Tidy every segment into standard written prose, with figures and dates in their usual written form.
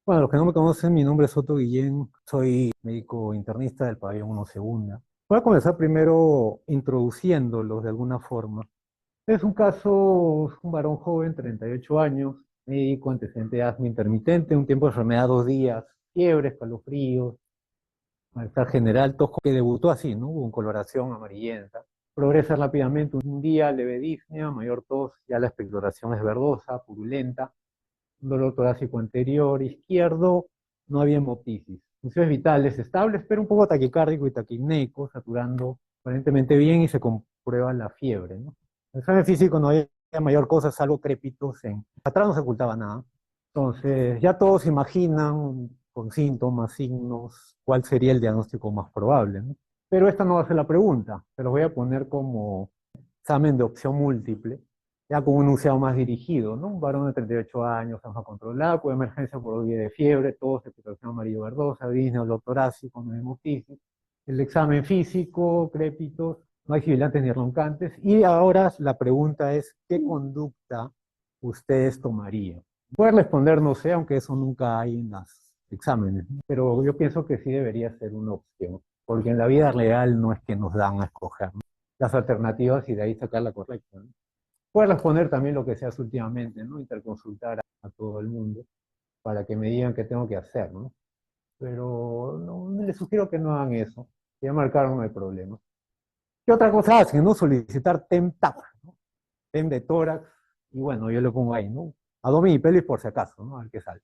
Bueno, los que no me conocen, mi nombre es Soto Guillén, soy médico internista del pabellón 1 Segunda. Voy a comenzar primero introduciéndolos de alguna forma. Es un caso, es un varón joven, 38 años, médico, antecedente de asma intermitente, un tiempo de enfermedad 2 días, fiebre, escalofríos, malestar general, tos, que debutó así, ¿no? Con coloración amarillenta. Progresa rápidamente, un día leve disnea, mayor tos, ya la expectoración es verdosa, purulenta, un dolor torácico anterior izquierdo, no había hemoptisis. Funciones vitales estables, pero un poco taquicárdico y taquipneico, saturando aparentemente bien y se comprueba la fiebre, ¿no? En el examen físico no había mayor cosa salvo crépitos. Atrás no se ocultaba nada. Entonces, ya todos imaginan con síntomas, signos, cuál sería el diagnóstico más probable, ¿no? Pero esta no va a ser la pregunta, se los voy a poner como examen de opción múltiple, ya con un enunciado más dirigido, ¿no? Un varón de 38 años, asma controlada, con emergencia por vía de fiebre, tos, expectoración amarillo verdosa, disnea, dolor torácico, no hemoptisis. El examen físico, crépitos, no hay sibilantes ni roncantes. Y ahora la pregunta es, ¿qué conducta ustedes tomarían? Pueden responder, no sé, aunque eso nunca hay en los exámenes, ¿no? Pero yo pienso que sí debería ser una opción, porque en la vida real no es que nos dan a escoger, ¿no? Las alternativas y de ahí sacar la correcta, ¿no? Puedes responder también lo que se hace últimamente, ¿no? Interconsultar a todo el mundo para que me digan qué tengo que hacer, ¿no? Pero no, les sugiero que no hagan eso. Ya marcaron, no hay problema. ¿Qué otra cosa hacen, no? Solicitar TEM-TAP, ¿no? TEM de tórax, y bueno, yo le pongo ahí, ¿no? Abdomen y pelvis por si acaso, ¿no? A ver qué sale.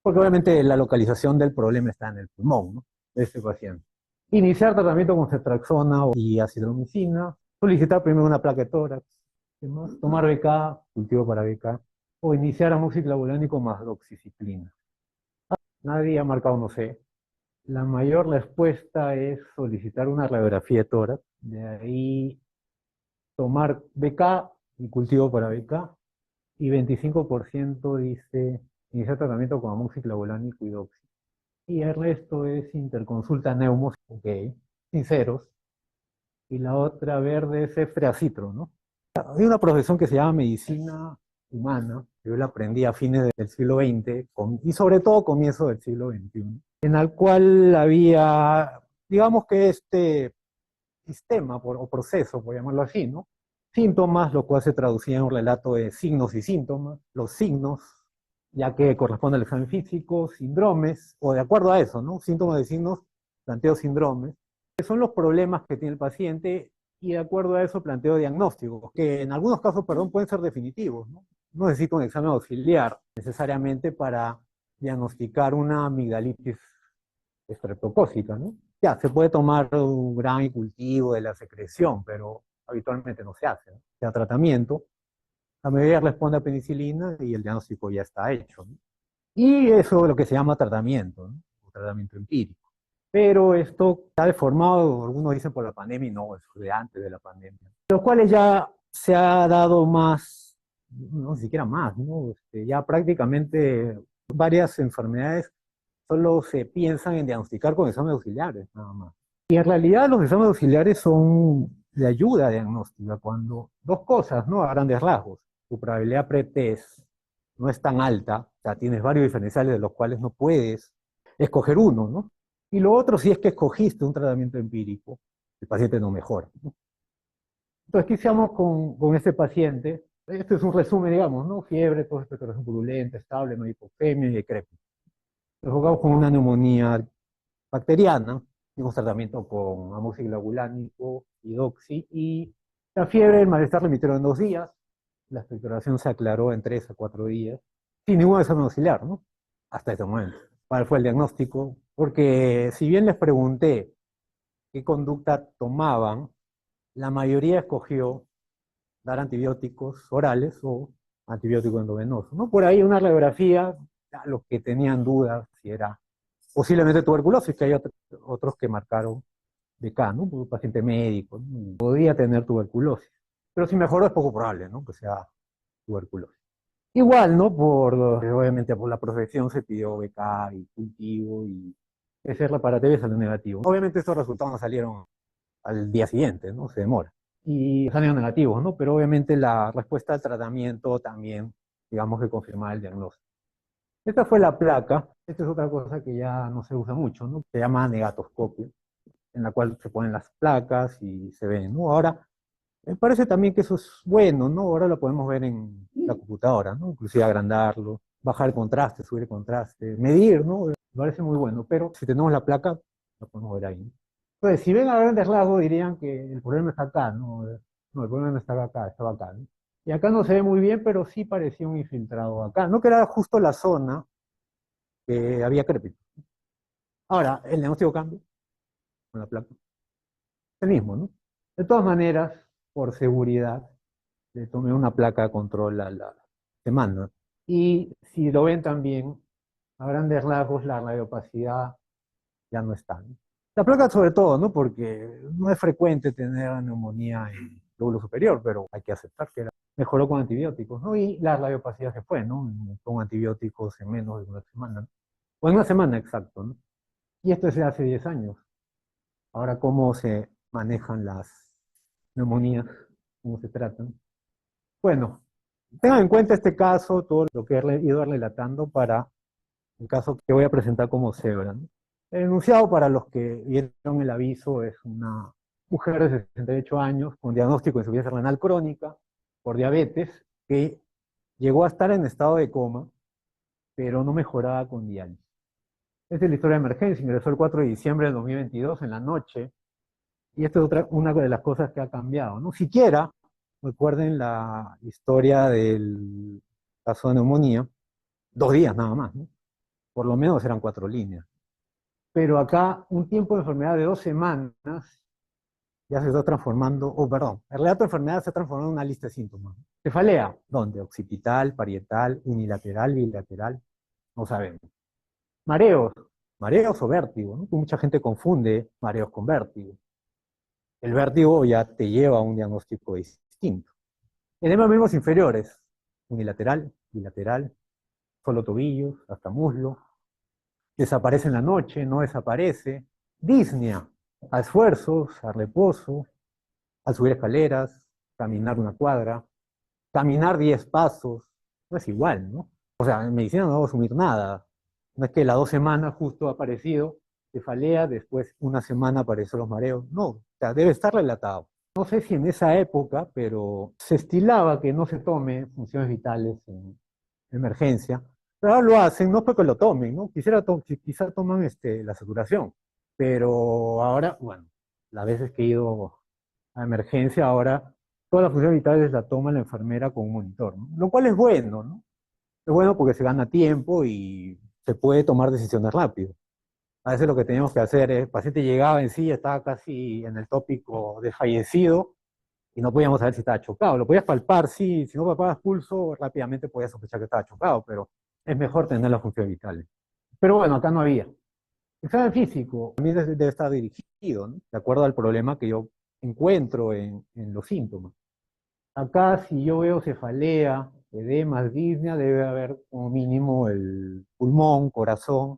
Porque obviamente la localización del problema está en el pulmón, ¿no? De este paciente. Iniciar tratamiento con ceftriaxona y acitromicina. Solicitar primero una placa de tórax. ¿Qué más? Tomar BK, cultivo para BK. O iniciar amoxiclavulánico más doxiciclina. Nadie ha marcado, no sé. La mayor respuesta es solicitar una radiografía de tórax. De ahí tomar BK y cultivo para BK. Y 25% dice iniciar tratamiento con amoxiclavulánico y doxi. Y el resto es interconsulta neumos, ok, sinceros. Y la otra verde es efreacitro, ¿no? Hay una profesión que se llama medicina humana, que yo la aprendí a fines del siglo XX y sobre todo comienzo del siglo XXI, en el cual había, digamos que este sistema o proceso, por llamarlo así, ¿no? Síntomas, lo cual se traducía en un relato de signos y síntomas, los signos, ya que corresponde al examen físico, síndromes, o de acuerdo a eso, ¿no? Síntomas de signos, planteo síndromes, que son los problemas que tiene el paciente, y de acuerdo a eso planteo diagnósticos, que en algunos casos, perdón, pueden ser definitivos, ¿no? No necesito un examen auxiliar necesariamente para diagnosticar una amigdalitis estreptocócica, ¿no? Ya, se puede tomar un gran y cultivo de la secreción, pero habitualmente no se hace, ¿no? Se da tratamiento, la mayoría responde a penicilina y el diagnóstico ya está hecho, ¿no? Y eso es lo que se llama tratamiento, ¿no? O tratamiento empírico. Pero esto está deformado, algunos dicen por la pandemia, y no, eso es de antes de la pandemia. Los cuales ya se ha dado más, no ni siquiera más, ¿no? Ya prácticamente varias enfermedades solo se piensan en diagnosticar con exámenes auxiliares, nada más. Y en realidad los exámenes auxiliares son de ayuda diagnóstica cuando dos cosas, ¿no? A grandes rasgos. Tu probabilidad pretest no es tan alta, o sea, tienes varios diferenciales de los cuales no puedes escoger uno, ¿no? Y lo otro, si es que escogiste un tratamiento empírico, el paciente no mejora, ¿no? Entonces, ¿qué hicimos con este paciente? Este es un resumen, digamos, ¿no? Fiebre, tos, expectoración purulenta, estable, no hay hipogenia y decrépito. Lo jugamos con una neumonía bacteriana, dimos tratamiento con amoxiclavulánico y doxi, y la fiebre, el malestar remitieron en 2 días, la expectoración se aclaró en 3 a 4 días, sin ningún examen auxiliar, ¿no? Hasta ese momento. ¿Cuál fue el diagnóstico? Porque si bien les pregunté qué conducta tomaban, la mayoría escogió dar antibióticos orales o antibiótico endovenoso, ¿no? Por ahí una radiografía, a los que tenían dudas si era posiblemente tuberculosis, que hay otros que marcaron de acá, ¿no? Un paciente médico, ¿no? Podía tener tuberculosis, pero si mejoró es poco probable, ¿no? Que sea tuberculosis. Igual, ¿no? Obviamente por la profesión se pidió BK y cultivo y ese reparatorio salió negativo. Obviamente estos resultados no salieron al día siguiente, ¿no? Se demora. Y salieron negativos, ¿no? Pero obviamente la respuesta al tratamiento también, digamos que confirmaba el diagnóstico. Esta fue la placa, Esta es otra cosa que ya no se usa mucho, ¿no? Se llama negatoscopio, en la cual se ponen las placas y se ven, ¿no? Ahora, me parece también que eso es bueno, ¿no? Ahora lo podemos ver en la computadora, ¿no? Inclusive agrandarlo, bajar el contraste, subir el contraste, medir, ¿no? Me parece muy bueno, pero si tenemos la placa, la podemos ver ahí, ¿no? Entonces, si ven a grandes rasgos, dirían que el problema está acá, ¿no? No, el problema no estaba acá, estaba acá, ¿no? Y acá no se ve muy bien, pero sí parecía un infiltrado acá, ¿no? Que era justo la zona que había crépito. Ahora, el diagnóstico cambia con la placa, el mismo, ¿no? De todas maneras, por seguridad, le tomé una placa de control a la semana. Y si lo ven también, a grandes rasgos, la radiopacidad ya no está, ¿no? La placa sobre todo, ¿no? Porque no es frecuente tener neumonía en el lóbulo superior, pero hay que aceptar que mejoró con antibióticos, ¿no? Y la radiopacidad se fue, ¿no? Con antibióticos en menos de una semana, ¿no? O en una semana exacto, ¿no? Y esto es de hace 10 años. Ahora, ¿cómo se manejan las neumonías? ¿Cómo se tratan? Bueno, tengan en cuenta este caso, todo lo que he ido relatando para el caso que voy a presentar como cebra, ¿no? El enunciado, para los que vieron el aviso, es una mujer de 68 años con diagnóstico de insuficiencia renal crónica por diabetes que llegó a estar en estado de coma, pero no mejoraba con diálisis. Esta es la historia de emergencia, ingresó el 4 de diciembre del 2022 en la noche, y esta es una de las cosas que ha cambiado, ¿no? Siquiera, recuerden la historia del caso de neumonía, 2 días nada más, ¿no? Por lo menos eran 4 líneas. Pero acá un tiempo de enfermedad de 2 semanas ya se está transformando, perdón, el relato de enfermedad se ha transformado en una lista de síntomas. Cefalea, ¿dónde? Occipital, parietal, unilateral, bilateral, no sabemos. Mareos, mareos o vértigo, ¿no? Mucha gente confunde mareos con vértigo. El vértigo ya te lleva a un diagnóstico distinto. Edema miembros inferiores, unilateral, bilateral, solo tobillos, hasta muslo. Desaparece en la noche, no desaparece. Disnea, a esfuerzos, a reposo, al subir escaleras, caminar una cuadra, caminar 10 pasos, no es igual, ¿no? O sea, en medicina no vamos a asumir nada. No es que las 2 semanas justo ha aparecido cefalea, después una semana aparecieron los mareos. No, o sea, debe estar relatado. No sé si en esa época, pero se estilaba que no se tome funciones vitales en emergencia. Pero ahora lo hacen, no es porque lo tomen, ¿no? Quizá toman la saturación. Pero ahora, bueno, las veces que he ido a emergencia, ahora todas las funciones vitales la toma la enfermera con un monitor, ¿no? Lo cual es bueno, ¿no? Es bueno porque se gana tiempo y se puede tomar decisiones rápido. A veces lo que teníamos que hacer es, el paciente llegaba en sí, estaba casi en el tópico de fallecido y no podíamos saber si estaba chocado. Lo podías palpar, sí, si no palpabas pulso, rápidamente podías sospechar que estaba chocado, pero es mejor tener las funciones vitales. Pero bueno, acá no había. Examen físico también debe estar dirigido, ¿no? De acuerdo al problema que yo encuentro en los síntomas. Acá, si yo veo cefalea, edemas, disnea, debe haber como mínimo el pulmón, corazón,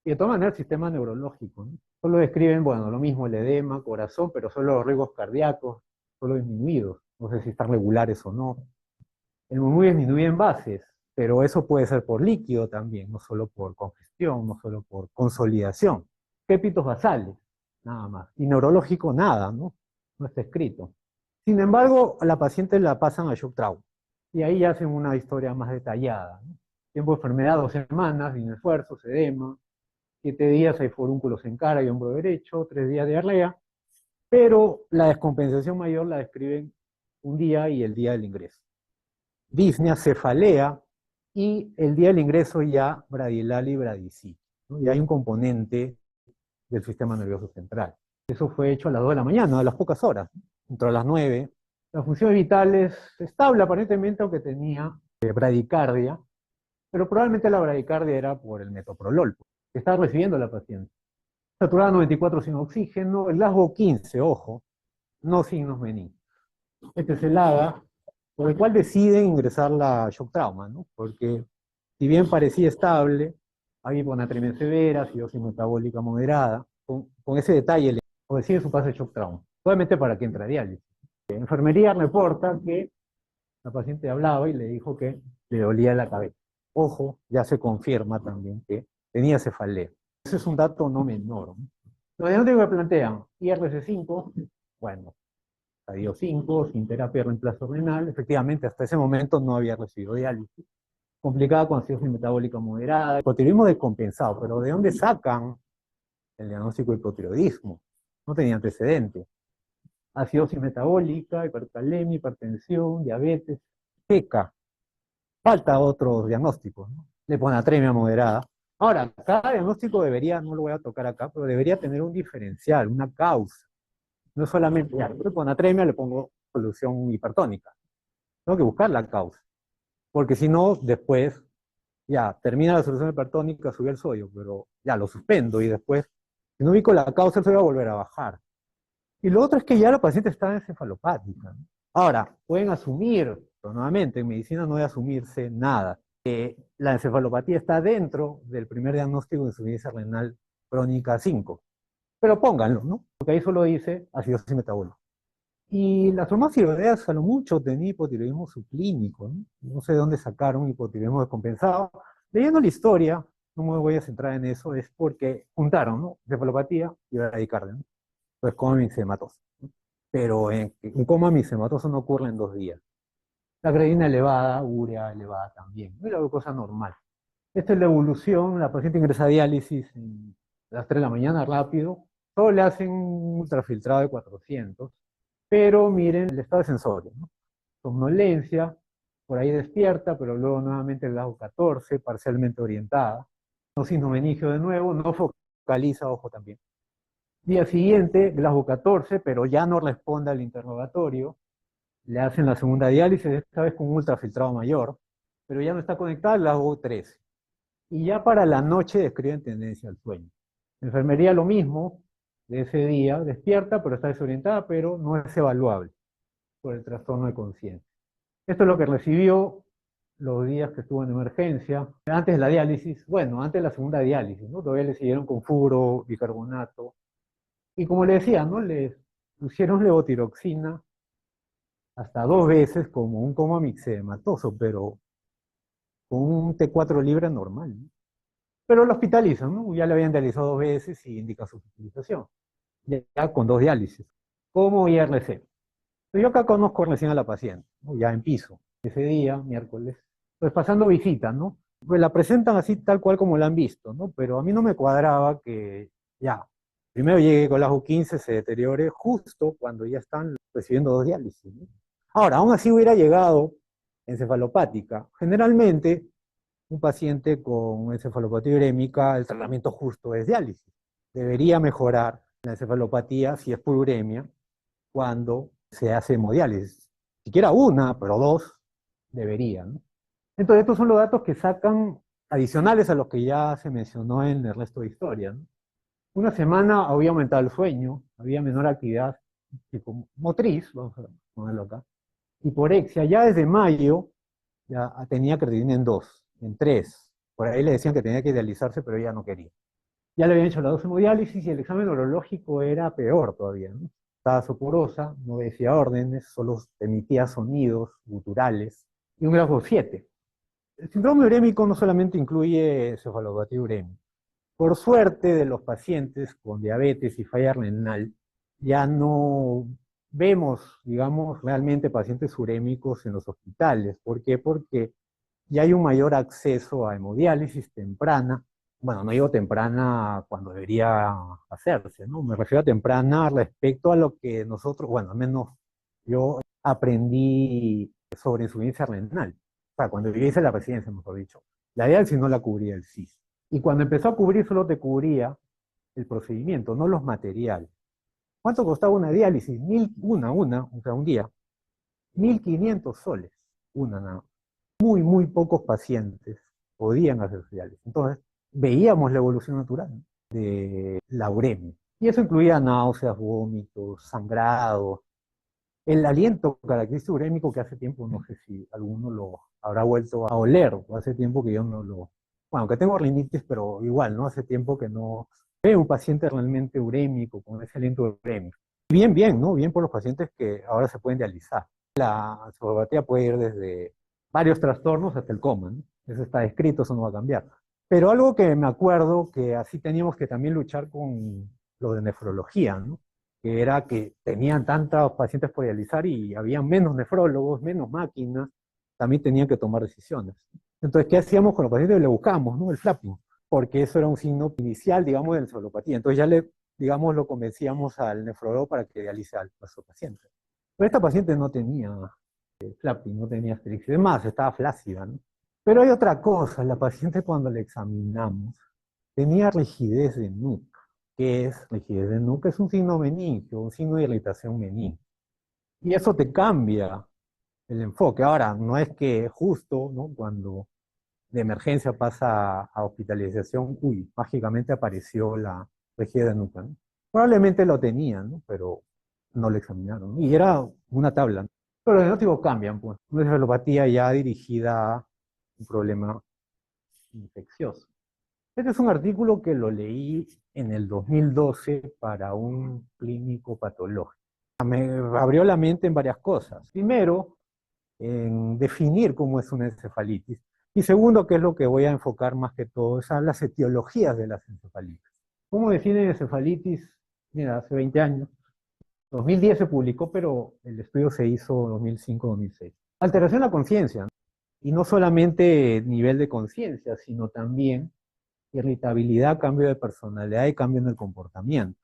y de todas maneras el sistema neurológico, ¿no? Solo describen, bueno, lo mismo el edema, corazón, pero solo los riesgos cardíacos, solo disminuidos. No sé si están regulares o no. El murmullo disminuye en bases, pero eso puede ser por líquido también, no solo por congestión, no solo por consolidación. Pépitos basales, nada más. Y neurológico, nada, ¿no? No está escrito. Sin embargo, a la paciente la pasan a shock trauma. Y ahí ya hacen una historia más detallada, ¿no? Tiempo de enfermedad, 2 semanas, sin esfuerzos, edema. 7 días hay forúnculos en cara y hombro derecho, 3 días de diarrea. Pero la descompensación mayor la describen un día y el día del ingreso. Disnea, cefalea, y el día del ingreso ya bradielal y bradicitis, ¿no? Y hay un componente del sistema nervioso central. Eso fue hecho a las 2 de la mañana, a las pocas horas, entre las 9. Las funciones vitales estable aparentemente, aunque tenía bradicardia, pero probablemente la bradicardia era por el metoprolol que estaba recibiendo la paciente. Saturada 94 sin oxígeno, el Glasgow 15, ojo, no signos meninges. Este es el AGA, por el cual deciden ingresar la shock trauma, ¿no? Porque si bien parecía estable, había hiponatremia severa, acidosis metabólica moderada, con ese detalle, o decide su pase de shock trauma, obviamente para que entre a diálisis. La enfermería reporta que la paciente hablaba y le dijo que le dolía la cabeza. Ojo, ya se confirma también que tenía cefalea. Ese es un dato no menor, ¿no? Los diagnósticos que plantean, IRC5, bueno, estadio 5, sin terapia de reemplazo renal, efectivamente hasta ese momento no había recibido diálisis, complicada con acidosis metabólica moderada, hipotiroidismo descompensado, pero ¿de dónde sacan el diagnóstico de hipotiroidismo? No tenía antecedente. Acidosis metabólica, hipercalemia, hipertensión, diabetes, PECA. Falta otros diagnósticos, ¿no? Leponatremia moderada. Ahora, cada diagnóstico debería, no lo voy a tocar acá, pero debería tener un diferencial, una causa. No solamente, ya, leponatremia le pongo solución hipertónica. Tengo que buscar la causa. Porque si no, después, ya, termina la solución hipertónica, sube el sodio, pero ya lo suspendo y después, si no ubico la causa, el sodio va a volver a bajar. Y lo otro es que ya la paciente está encefalopática, ¿no? Ahora, pueden asumir, pero nuevamente en medicina no debe asumirse nada. La encefalopatía está dentro del primer diagnóstico de insuficiencia renal crónica 5. Pero pónganlo, ¿no? Porque ahí solo dice acidosis metabólica. Y las hormonas tiroideas a lo mucho tenía hipotiroidismo subclínico, ¿no? No sé de dónde sacaron hipotiroidismo descompensado. Leyendo la historia, no me voy a centrar en eso, es porque juntaron, ¿no? Encefalopatía y bradicardia, ¿no? Pues coma mixematoso. Pero un coma mixematoso no ocurre en 2 días. La creatinina elevada, urea elevada también. Es la glucosa normal. Esta es la evolución, la paciente ingresa a diálisis a las 3 de la mañana rápido, solo le hacen un ultrafiltrado de 400, pero miren el estado de sensorio, ¿no? Somnolencia, por ahí despierta, pero luego nuevamente el grado 14, parcialmente orientada, no sintomenigio de nuevo, no focaliza, ojo también. Día siguiente, Glasgow 14, pero ya no responde al interrogatorio, le hacen la segunda diálisis, esta vez con un ultrafiltrado mayor, pero ya no está conectada al Glasgow 13. Y ya para la noche describen tendencia al sueño. Enfermería lo mismo, de ese día, despierta, pero está desorientada, pero no es evaluable por el trastorno de conciencia. Esto es lo que recibió los días que estuvo en emergencia, antes de la diálisis, bueno, antes de la segunda diálisis, ¿no? Todavía le siguieron con furo, bicarbonato, y como le decía, ¿no? Le pusieron levotiroxina hasta 2 veces como un coma mixedematoso, pero con un T4 libre normal, ¿no? Pero lo hospitalizan, ¿no? Ya le habían dializado 2 veces y indica su hospitalización, ya con 2 diálisis, como IRC. Yo acá conozco recién a la paciente, ¿no? Ya en piso, ese día, miércoles, pues pasando visita, ¿no? Pues la presentan así tal cual como la han visto, ¿no? Pero a mí no me cuadraba que ya, primero llegue con la U15, se deteriore justo cuando ya están recibiendo 2 diálisis, ¿no? Ahora, aún así hubiera llegado encefalopática. Generalmente, un paciente con encefalopatía urémica, el tratamiento justo es diálisis. Debería mejorar la encefalopatía si es por uremia cuando se hace hemodiálisis. Siquiera una, pero 2 deberían, ¿no? Entonces, estos son los datos que sacan adicionales a los que ya se mencionó en el resto de historia, ¿no? Una semana había aumentado el sueño, había menor actividad motriz, vamos a ponerlo acá, hiporexia. Ya desde mayo ya tenía creatinina en 2, en 3. Por ahí le decían que tenía que dializarse, pero ella no quería. Ya le habían hecho la 2 hemodiálisis y el examen neurológico era peor todavía, ¿no? Estaba soporosa, no decía órdenes, solo emitía sonidos guturales, y un grado 7. El síndrome urémico no solamente incluye cefalopatía urémica. Por suerte de los pacientes con diabetes y falla renal, ya no vemos, digamos, realmente pacientes urémicos en los hospitales. ¿Por qué? Porque ya hay un mayor acceso a hemodiálisis temprana. Bueno, no digo temprana cuando debería hacerse, ¿no? Me refiero a temprana respecto a lo que nosotros, bueno, al menos yo aprendí sobre insuficiencia renal. O sea, cuando yo hice la residencia, mejor dicho, la diálisis no la cubría el SIS. Y cuando empezó a cubrir, solo te cubría el procedimiento, no los materiales. ¿Cuánto costaba una diálisis? O sea, un día. 1.500 soles, una nada más. Muy, muy pocos pacientes podían hacer diálisis. Entonces, veíamos la evolución natural de la uremia. Y eso incluía náuseas, vómitos, sangrado, el aliento característico urémico que hace tiempo, no sé si alguno lo habrá vuelto a oler, o hace tiempo que yo no lo... Bueno, que tengo rinitis, pero igual, ¿no? Hace tiempo que no veo un paciente realmente urémico, con ese aliento urémico. Bien, bien, ¿no? Bien por los pacientes que ahora se pueden dializar. La encefalopatía puede ir desde varios trastornos hasta el coma, ¿no? Eso está escrito, eso no va a cambiar. Pero algo que me acuerdo que así teníamos que también luchar con lo de nefrología, ¿no? Que era que tenían tantos pacientes por dializar y había menos nefrólogos, menos máquinas, también tenían que tomar decisiones. Entonces, ¿qué hacíamos con los pacientes? Le buscamos, ¿no? El flapping, porque eso era un signo inicial, digamos, de la encefalopatía. Entonces ya le, digamos, lo convencíamos al nefrólogo para que dialice a nuestro paciente. Pero esta paciente no tenía flapping, no tenía asterix. Además, estaba flácida, ¿no? Pero hay otra cosa, la paciente cuando le examinamos tenía rigidez de nuca. ¿Qué es rigidez de nuca? Es un signo meningio, un signo de irritación meningia. Y eso te cambia el enfoque. Ahora, no es que justo, ¿no? Cuando de emergencia pasa a hospitalización, uy, mágicamente apareció la rigidez de nuca, ¿no? Probablemente lo tenían, ¿no? Pero no lo examinaron, ¿no? Y era una tabla, ¿no? Pero los diagnósticos cambian, pues. Una encefalopatía ya dirigida a un problema infeccioso. Este es un artículo que lo leí en el 2012 para un clínico patológico. Me abrió la mente en varias cosas. Primero, en definir cómo es una encefalitis. Y segundo, que es lo que voy a enfocar más que todo, es a las etiologías de las encefalitis. ¿Cómo definen encefalitis? Mira, hace 20 años. 2010 se publicó, pero el estudio se hizo 2005-2006. Alteración de la conciencia, ¿no? Y no solamente nivel de conciencia, sino también irritabilidad, cambio de personalidad y cambio en el comportamiento.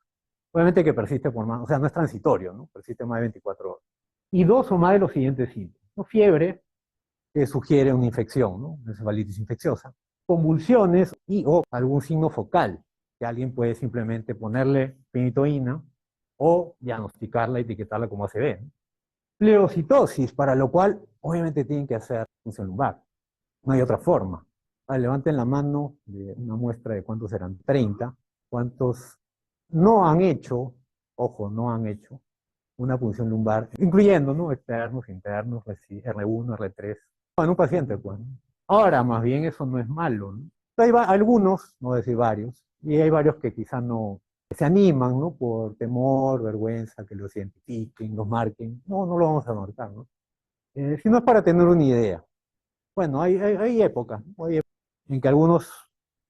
Obviamente que persiste por más, o sea, no es transitorio, ¿no? Persiste más de 24 horas. Y dos o más de los siguientes síntomas, ¿no? Fiebre, que sugiere una infección, ¿no? Una encefalitis infecciosa. Convulsiones y o algún signo focal, que alguien puede simplemente ponerle fenitoína o diagnosticarla y etiquetarla como ACV, ¿no? Pleurocitosis, para lo cual obviamente tienen que hacer función lumbar. No hay otra forma. Levanten la mano de una muestra de cuántos eran, 30, cuántos no han hecho, ojo, no han hecho una punción lumbar, incluyendo, ¿no? Externos, internos, R1, R3, en un paciente, pues. Ahora, más bien, eso no es malo, ¿no? Hay algunos, no decir varios, y hay varios que quizás no se animan, ¿no? Por temor, vergüenza, que los identifiquen, los marquen. No, no lo vamos a marcar, ¿no? Sino es para tener una idea. Bueno, hay épocas, ¿no? Hay épocas en que algunos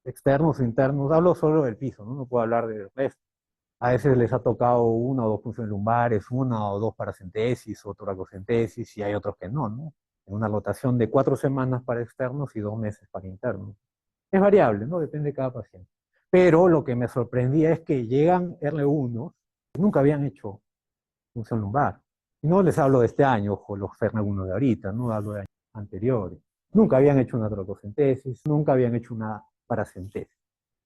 externos o internos, hablo solo del piso, ¿no? No puedo hablar del resto. A veces les ha tocado una o dos funciones lumbares, una o dos paracentesis o toracocentesis, y hay otros que no, ¿no? En una rotación de 4 semanas para externos y 2 meses para internos. Es variable, ¿no? Depende de cada paciente. Pero lo que me sorprendía es que llegan R1 que nunca habían hecho función lumbar. Y no les hablo de este año, ojo, los R1 de ahorita, no hablo de años anteriores. Nunca habían hecho una toracocentesis, nunca habían hecho una paracentesis.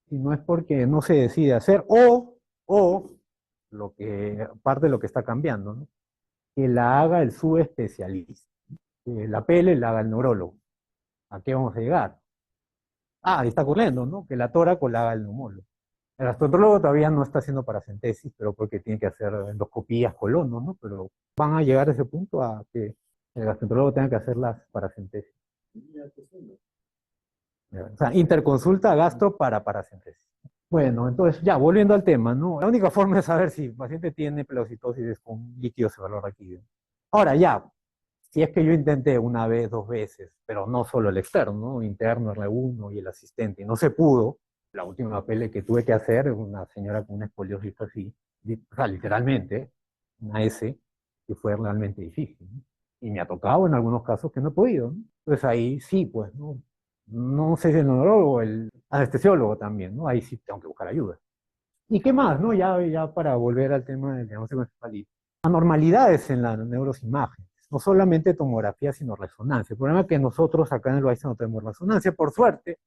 Y no es porque no se decide hacer, o lo que, parte de lo que está cambiando, ¿no? Que la haga el subespecialista, que la pele la haga el neurólogo. ¿A qué vamos a llegar? Ah, ahí está corriendo, ¿no? Que la tóraco la haga el neumólogo. El gastroenterólogo todavía no está haciendo paracentesis, pero porque tiene que hacer endoscopías colono, ¿no? Pero van a llegar a ese punto a que el gastroenterólogo tenga que hacer las paracentesis. O sea, interconsulta gastro para paracentesis. Bueno, entonces ya, volviendo al tema, ¿no? La única forma de saber si el paciente tiene pelocitosis es con líquido cefalorraquídeo. Ahora ya, si es que yo intenté una vez, 2 veces, pero no solo el externo, ¿no? Interno, R1 y el asistente, y no se pudo, la última pele que tuve que hacer, una señora con una escoliosis así, o sea, literalmente, una S, que fue realmente difícil, ¿no? Y me ha tocado en algunos casos que no he podido, ¿no? Entonces ahí sí, pues, ¿no? No sé si el neurólogo o el anestesiólogo también, ¿no? Ahí sí tengo que buscar ayuda. ¿Y qué más, no? Ya para volver al tema del diagnóstico encefalitis. Anormalidades en las neurosimágenes, no solamente tomografía, sino resonancia. El problema es que nosotros acá en el Loaiza no tenemos resonancia, por suerte.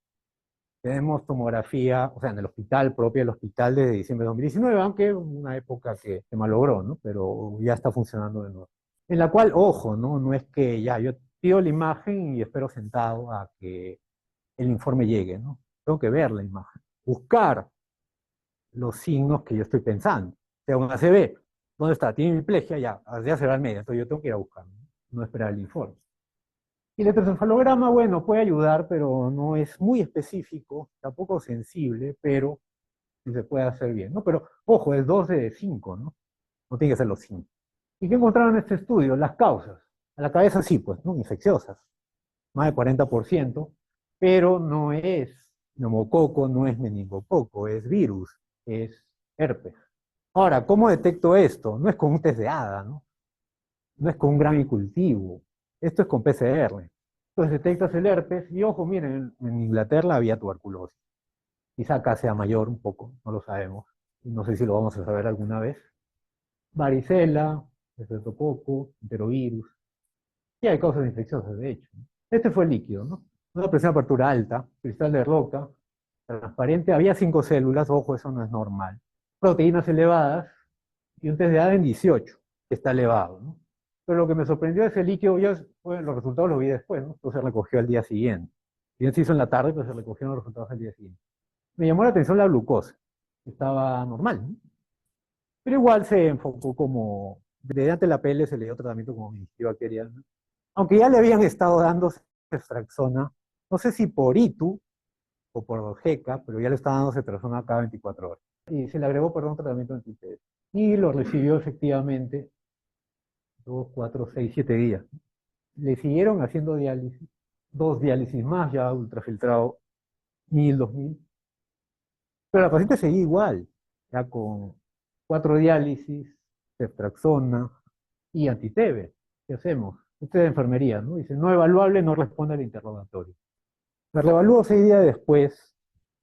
Tenemos tomografía, o sea, en el hospital, propio del hospital desde diciembre de 2019, aunque una época que se malogró, ¿no? Pero ya está funcionando de nuevo. En la cual, ojo, ¿no? No es que ya yo pido la imagen y espero sentado a que el informe llegue, ¿no? Tengo que ver la imagen, buscar los signos que yo estoy pensando. O sea, una CB, ¿dónde está? Tiene hemiplegia, ya se va al medio, entonces yo tengo que ir a buscarlo, no esperar el informe. Y el electroencefalograma, bueno, puede ayudar, pero no es muy específico, tampoco sensible, pero sí se puede hacer bien, ¿no? Pero, ojo, es 2 de 5, ¿no? No tiene que ser los 5. ¿Y qué encontraron en este estudio? Las causas. A la cabeza sí, pues, ¿no? Infecciosas, más del 40%, pero no es neumococo no es meningococo, es virus, es herpes. Ahora, ¿cómo detecto esto? No es con un test de hada, ¿no? No es con un gramicultivo, esto es con PCR. Entonces detectas el herpes y ojo, miren, en Inglaterra había tuberculosis. Quizá acá sea mayor un poco, no lo sabemos. Y no sé si lo vamos a saber alguna vez. Varicela, estreptococo, enterovirus. Y hay causas infecciosas, de hecho. Este fue el líquido, ¿no? Una presión de apertura alta, cristal de roca, transparente, había 5 células, ojo, eso no es normal. Proteínas elevadas y un test de ADN 18, que está elevado, ¿no? Pero lo que me sorprendió de ese líquido, bueno, los resultados los vi después, ¿no? Entonces se recogió al día siguiente. Bien se hizo en la tarde, pero se recogieron los resultados al día siguiente. Me llamó la atención la glucosa, que estaba normal, ¿no? Pero igual se enfocó como, mediante la PL se le dio tratamiento como bacterial, ¿no? Aunque ya le habían estado dando ceftriaxona, no sé si por ITU o por GECA, pero ya le estaba dando ceftriaxona cada 24 horas. Y se le agregó, perdón, tratamiento anti-TB. Y lo recibió efectivamente 2, 4, 6, 7 días. Le siguieron haciendo diálisis, 2 diálisis más, ya ultrafiltrado 1000, 2000. Pero la paciente seguía igual, ya con 4 diálisis, ceftriaxona y anti-TB. ¿Qué hacemos? Usted de enfermería, ¿no? Dice, no evaluable, no responde al interrogatorio. Me reevaluó 6 días después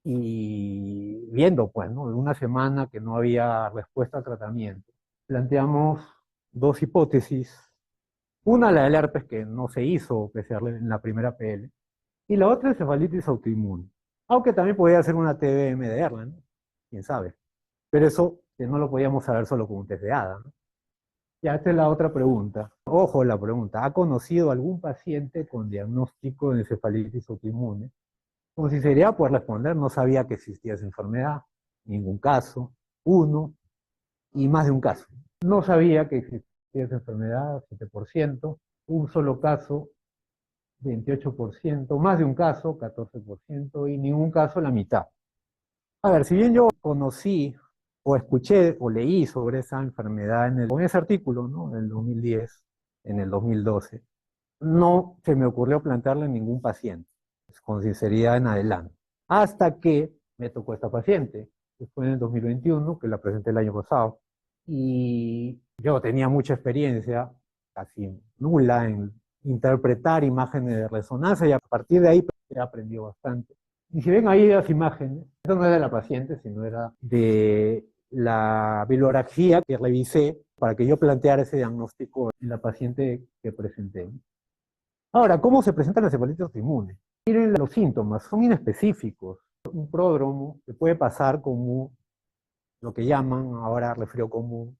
y viendo, pues, ¿no? En una semana que no había respuesta al tratamiento, planteamos 2 hipótesis. Una, la del herpes, que no se hizo PCR en la primera PL, y la otra, encefalitis autoinmune. Aunque también podía ser una TBM de Erlangen, ¿no? Quién sabe. Pero eso que no lo podíamos saber solo con un test de ADA, ¿no? Ya, esta es la otra pregunta. Ojo, la pregunta. ¿Ha conocido algún paciente con diagnóstico de encefalitis autoinmune? Como si sería por responder, no sabía que existía esa enfermedad, ningún caso, uno y más de un caso. No sabía que existía esa enfermedad, 7%, un solo caso, 28%, más de un caso, 14%, y ningún caso, la mitad. A ver, si bien yo conocí o escuché o leí sobre esa enfermedad en ese artículo, ¿no? En el 2010, en el 2012, no se me ocurrió plantearle a ningún paciente, pues, con sinceridad en adelante. Hasta que me tocó esta paciente, que fue en el 2021, que la presenté el año pasado. Y yo tenía mucha experiencia, casi nula, en interpretar imágenes de resonancia y a partir de ahí he aprendido bastante. Y si ven ahí las imágenes, eso no es de la paciente, sino era de la bibliografía que revisé para que yo planteara ese diagnóstico en la paciente que presenté. Ahora, ¿cómo se presentan las hepatitis autoinmunes? Miren los síntomas, son inespecíficos. Un pródromo que puede pasar como lo que llaman ahora resfrío común,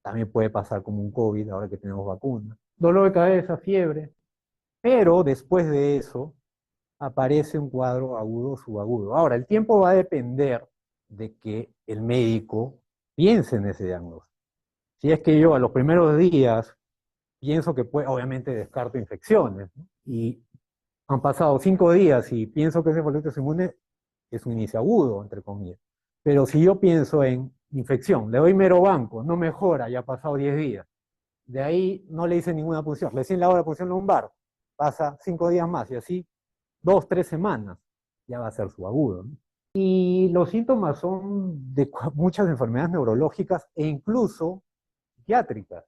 también puede pasar como un COVID, ahora que tenemos vacuna. Dolor de cabeza, fiebre, pero después de eso aparece un cuadro agudo o subagudo. Ahora, el tiempo va a depender de que el médico piense en ese diagnóstico. Si es que yo a los primeros días pienso que puede, obviamente descarto infecciones, ¿no? Y han pasado 5 días y pienso que ese colitis inmune es un inicio agudo, entre comillas. Pero si yo pienso en infección, le doy mero banco, no mejora, ya ha pasado 10 días. De ahí no le hice ninguna punción. Recién le hago la punción lumbar, pasa 5 días más y así 2, 3 semanas, ya va a ser su agudo, ¿no? Y los síntomas son de muchas enfermedades neurológicas e incluso psiquiátricas.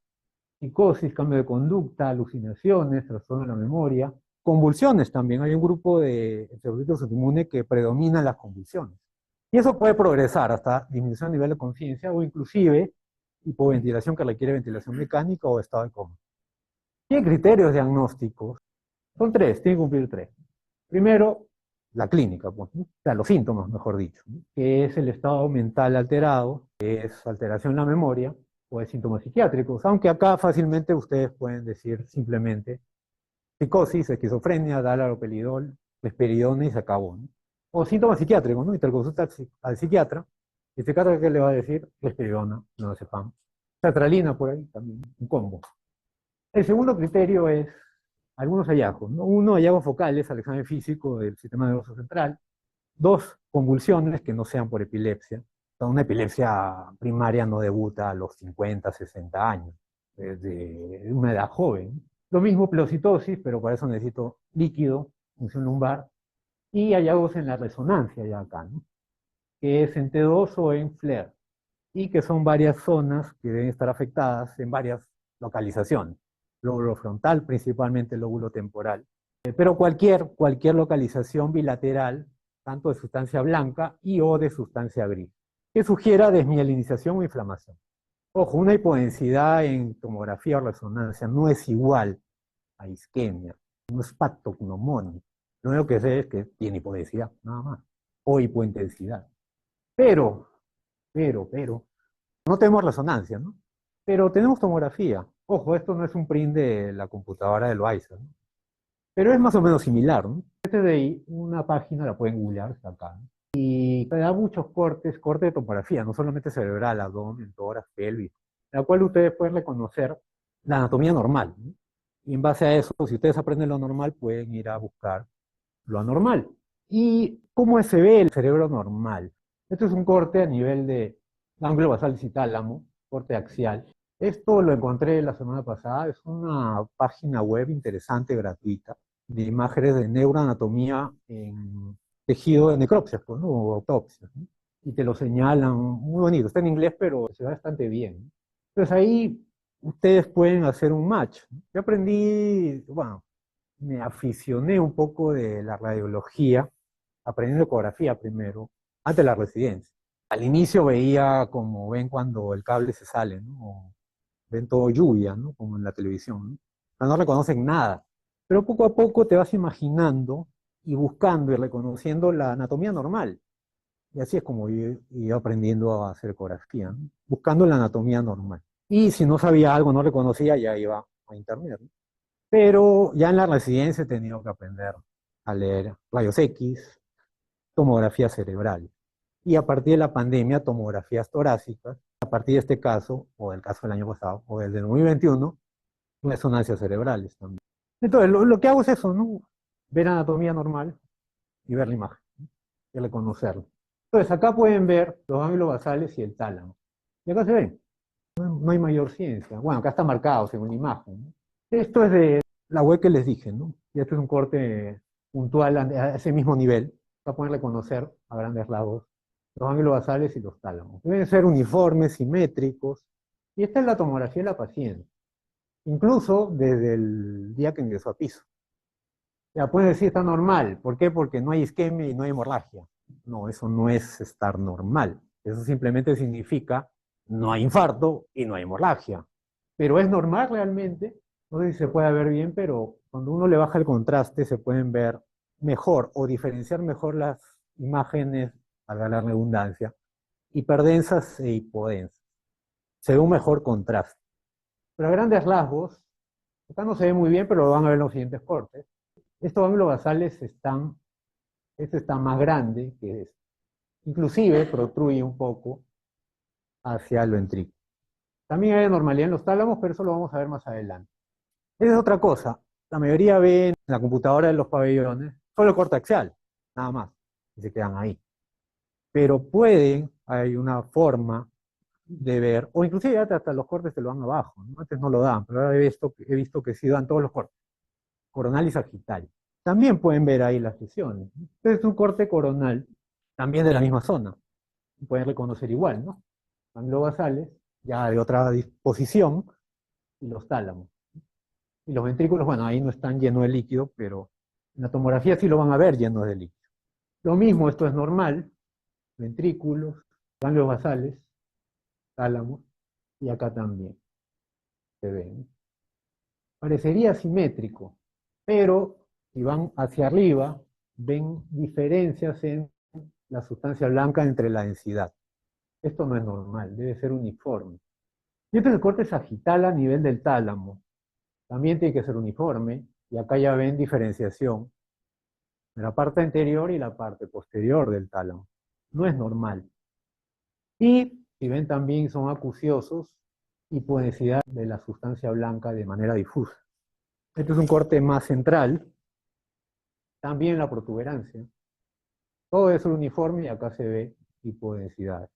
Psicosis, cambio de conducta, alucinaciones, trastorno de la memoria, convulsiones también. Hay un grupo de encefalitis autoinmune que predominan las convulsiones. Y eso puede progresar hasta disminución de nivel de conciencia o inclusive hipoventilación que requiere ventilación mecánica o estado de coma. ¿Qué criterios diagnósticos? Son 3, tienen que cumplir 3. Primero, la clínica, pues, ¿no? O sea, los síntomas, mejor dicho, ¿no? Que es el estado mental alterado, que es alteración en la memoria, o de síntomas psiquiátricos, aunque acá fácilmente ustedes pueden decir simplemente psicosis, esquizofrenia, da haloperidol, risperidona y se acabó, ¿no? O síntomas psiquiátricos, ¿no? Interconsulta al psiquiatra, y el psiquiatra, ¿qué le va a decir? Risperidona, no sepam. Sertralina por ahí también, un combo. El segundo criterio es algunos hallazgos, ¿no? Uno, hallazgos focales al examen físico del sistema nervioso central. 2, convulsiones que no sean por epilepsia. Una epilepsia primaria no debuta a los 50, 60 años, desde una edad joven. Lo mismo pleurocitosis, pero para eso necesito líquido, función lumbar, y hallazgos en la resonancia ya acá, ¿no? Que es en T2 o en FLAIR, y que son varias zonas que deben estar afectadas en varias localizaciones. Lóbulo frontal, principalmente el lóbulo temporal. Pero cualquier localización bilateral, tanto de sustancia blanca y o de sustancia gris, que sugiera desmielinización o inflamación. Ojo, una hipodensidad en tomografía o resonancia no es igual a isquemia, no es patognomónico. Lo único que sé es que tiene hipodensidad, nada más, o hipointensidad. Pero, pero, no tenemos resonancia, ¿no? Pero tenemos tomografía. Ojo, esto no es un print de la computadora de Loaiza, ¿no? Pero es más o menos similar, ¿no? Este de ahí, una página, la pueden googlear, está acá, ¿no? Y te da muchos cortes de tomografía, no solamente cerebral, abdomen, tórax, pelvis, en la cual ustedes pueden reconocer la anatomía normal, ¿no? Y en base a eso, si ustedes aprenden lo normal, pueden ir a buscar lo anormal. ¿Y cómo se ve el cerebro normal? Esto es un corte a nivel de ganglio basal y tálamo, corte axial. Esto lo encontré la semana pasada, es una página web interesante, gratuita, de imágenes de neuroanatomía en tejido de necropsias, pues, ¿no? O autopsias, ¿no? Y te lo señalan muy bonito, está en inglés, pero se ve bastante bien, ¿no? Entonces ahí ustedes pueden hacer un match, ¿no? Yo aprendí, bueno, me aficioné un poco de la radiología, aprendiendo ecografía primero, antes de la residencia. Al inicio veía como ven cuando el cable se sale, ¿no? O ven todo lluvia, ¿no? Como en la televisión, ¿no? Pero no reconocen nada. Pero poco a poco te vas imaginando y buscando y reconociendo la anatomía normal. Y así es como yo iba aprendiendo a hacer ecografía, ¿no? Buscando la anatomía normal. Y si no sabía algo, no reconocía, ya iba a internet, ¿no? Pero ya en la residencia he tenido que aprender a leer rayos X, tomografía cerebral. Y a partir de la pandemia, tomografías torácicas. A partir de este caso, o del caso del año pasado, o del de 2021, resonancias cerebrales también. Entonces, lo que hago es eso, ¿no? Ver anatomía normal y ver la imagen, ¿no? Y reconocerlo. Entonces, acá pueden ver los ganglios basales y el tálamo. Y acá se ven, no hay mayor ciencia. Bueno, acá está marcado según la imagen, ¿no? Esto es de la web que les dije, ¿no? Y esto es un corte puntual a ese mismo nivel. Para poder reconocer a grandes rasgos los ganglios basales y los tálamos. Deben ser uniformes, simétricos. Y esta es la tomografía de la paciente. Incluso desde el día que ingresó a piso. Ya pueden decir está normal. ¿Por qué? Porque no hay isquemia y no hay hemorragia. No, eso no es estar normal. Eso simplemente significa no hay infarto y no hay hemorragia. Pero es normal realmente. No sé si se puede ver bien, pero cuando uno le baja el contraste se pueden ver mejor o diferenciar mejor las imágenes, valga la redundancia, hiperdensas e hipodensas. Se ve un mejor contraste. Pero a grandes rasgos, acá no se ve muy bien, pero lo van a ver en los siguientes cortes. Estos ganglios basales están, este está más grande que este. Inclusive protruye un poco hacia el ventrículo. También hay anormalidad en los tálamos, pero eso lo vamos a ver más adelante. Esa es otra cosa. La mayoría ve en la computadora de los pabellones solo el corte axial, nada más, y se quedan ahí. Pero pueden, hay una forma de ver, o inclusive hasta los cortes te lo dan abajo, ¿no? Antes no lo dan, pero ahora he visto que sí dan todos los cortes, coronal y sagital. También pueden ver ahí las lesiones, ¿no? Este es un corte coronal, también de la misma zona. Pueden reconocer igual, ¿no? Ganglios basales, ya de otra disposición, y los tálamos. Y los ventrículos, bueno, ahí no están llenos de líquido, pero en la tomografía sí lo van a ver llenos de líquido. Lo mismo, esto es normal, ventrículos, ganglios basales, tálamos, y acá también se ven. Parecería simétrico, pero si van hacia arriba, ven diferencias en la sustancia blanca entre la densidad. Esto no es normal, debe ser uniforme. Y este es el corte sagital a nivel del tálamo. También tiene que ser uniforme, y acá ya ven diferenciación de la parte anterior y la parte posterior del tálamo. No es normal. Y si ven también son acuciosos, hipodensidad de la sustancia blanca de manera difusa. Este es un corte más central, también la protuberancia. Todo es uniforme y acá se ve hipodensidad.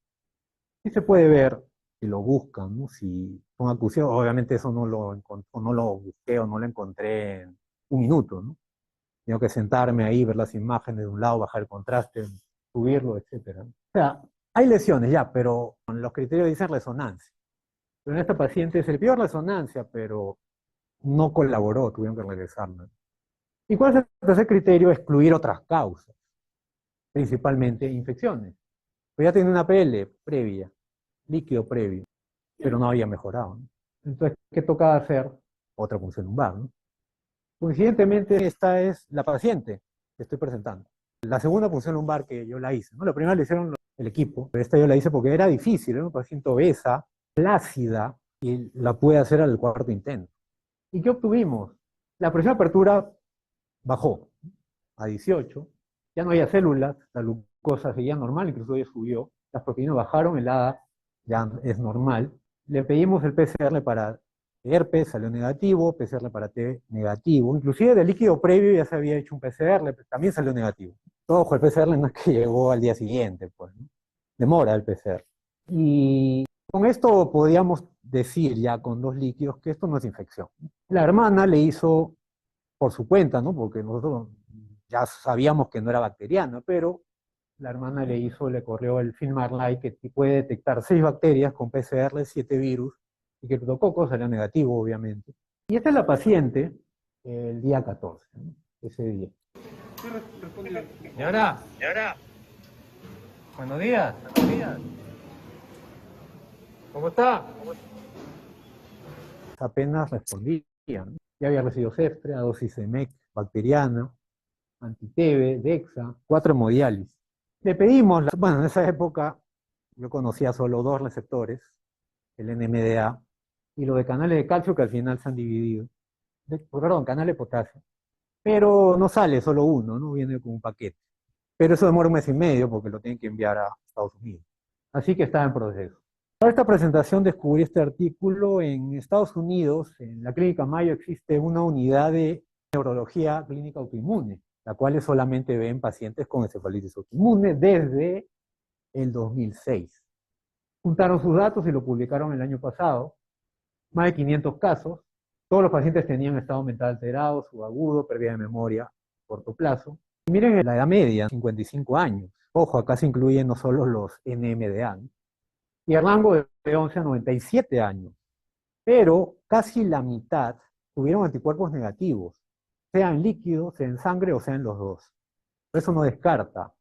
Y se puede ver, si lo buscan, ¿no? Si son acuciosos, obviamente eso no lo busqué o no lo encontré en un minuto, ¿no? Tengo que sentarme ahí, ver las imágenes de un lado, bajar el contraste, subirlo, etcétera. O sea, hay lesiones ya, pero los criterios dicen resonancia. Pero en esta paciente se le pidió resonancia, pero no colaboró, tuvieron que regresarla. ¿Y cuál es el tercer criterio? Excluir otras causas, principalmente infecciones. Pues ya tiene una PL previa, líquido previo, pero no había mejorado, ¿no? Entonces, ¿qué toca hacer? Otra punción lumbar, ¿no? Coincidentemente, esta es la paciente que estoy presentando. La segunda punción lumbar que yo la hice, ¿no? La primera la hicieron el equipo, pero esta yo la hice porque era difícil, era una paciente obesa, plácida, y la pude hacer al cuarto intento. ¿Y qué obtuvimos? La presión de apertura bajó a 18, ya no había células, la glucosa seguía normal, incluso ya subió, las proteínas bajaron, el ADA ya es normal. Le pedimos el PCR para herpes, salió negativo, PCR para T negativo, inclusive del líquido previo ya se había hecho un PCR, también salió negativo. Ojo, el PCR no es que llegó al día siguiente, pues, ¿no? Demora el PCR. Y con esto podíamos decir ya con dos líquidos que esto no es infección. La hermana le hizo por su cuenta, ¿no? Porque nosotros ya sabíamos que no era bacteriana, pero la hermana le corrió el FilmArray que puede detectar 6 bacterias con PCR, 7 virus, y que el protococo salió negativo, obviamente. Y esta es la paciente el día 14, ¿no? Ese día. Señora, buenos días. Buenos días. ¿Cómo está? Apenas respondía, ¿no? Ya había recibido ceftre, dosis de MEC bacteriana, anti-TB, DEXA, 4 hemodiálisis. Le pedimos, bueno, en esa época yo conocía solo 2 receptores, el NMDA y los de canales de calcio que al final se han dividido, perdón, canales de potasio, pero no sale solo uno, no viene con un paquete. Pero eso demora un mes y medio porque lo tienen que enviar a Estados Unidos. Así que está en proceso. Para esta presentación descubrí este artículo en Estados Unidos, en la Clínica Mayo existe una unidad de neurología clínica autoinmune, la cual solamente ven pacientes con encefalitis autoinmune desde el 2006. Juntaron sus datos y lo publicaron el año pasado, más de 500 casos, todos los pacientes tenían estado mental alterado, subagudo, pérdida de memoria, corto plazo. Y miren la edad media, 55 años. Ojo, acá se incluyen no solo los NMDA, ¿no? Y el rango de 11 a 97 años. Pero casi la mitad tuvieron anticuerpos negativos, sea en líquido, sea en sangre o sea en los dos. Eso no descarta.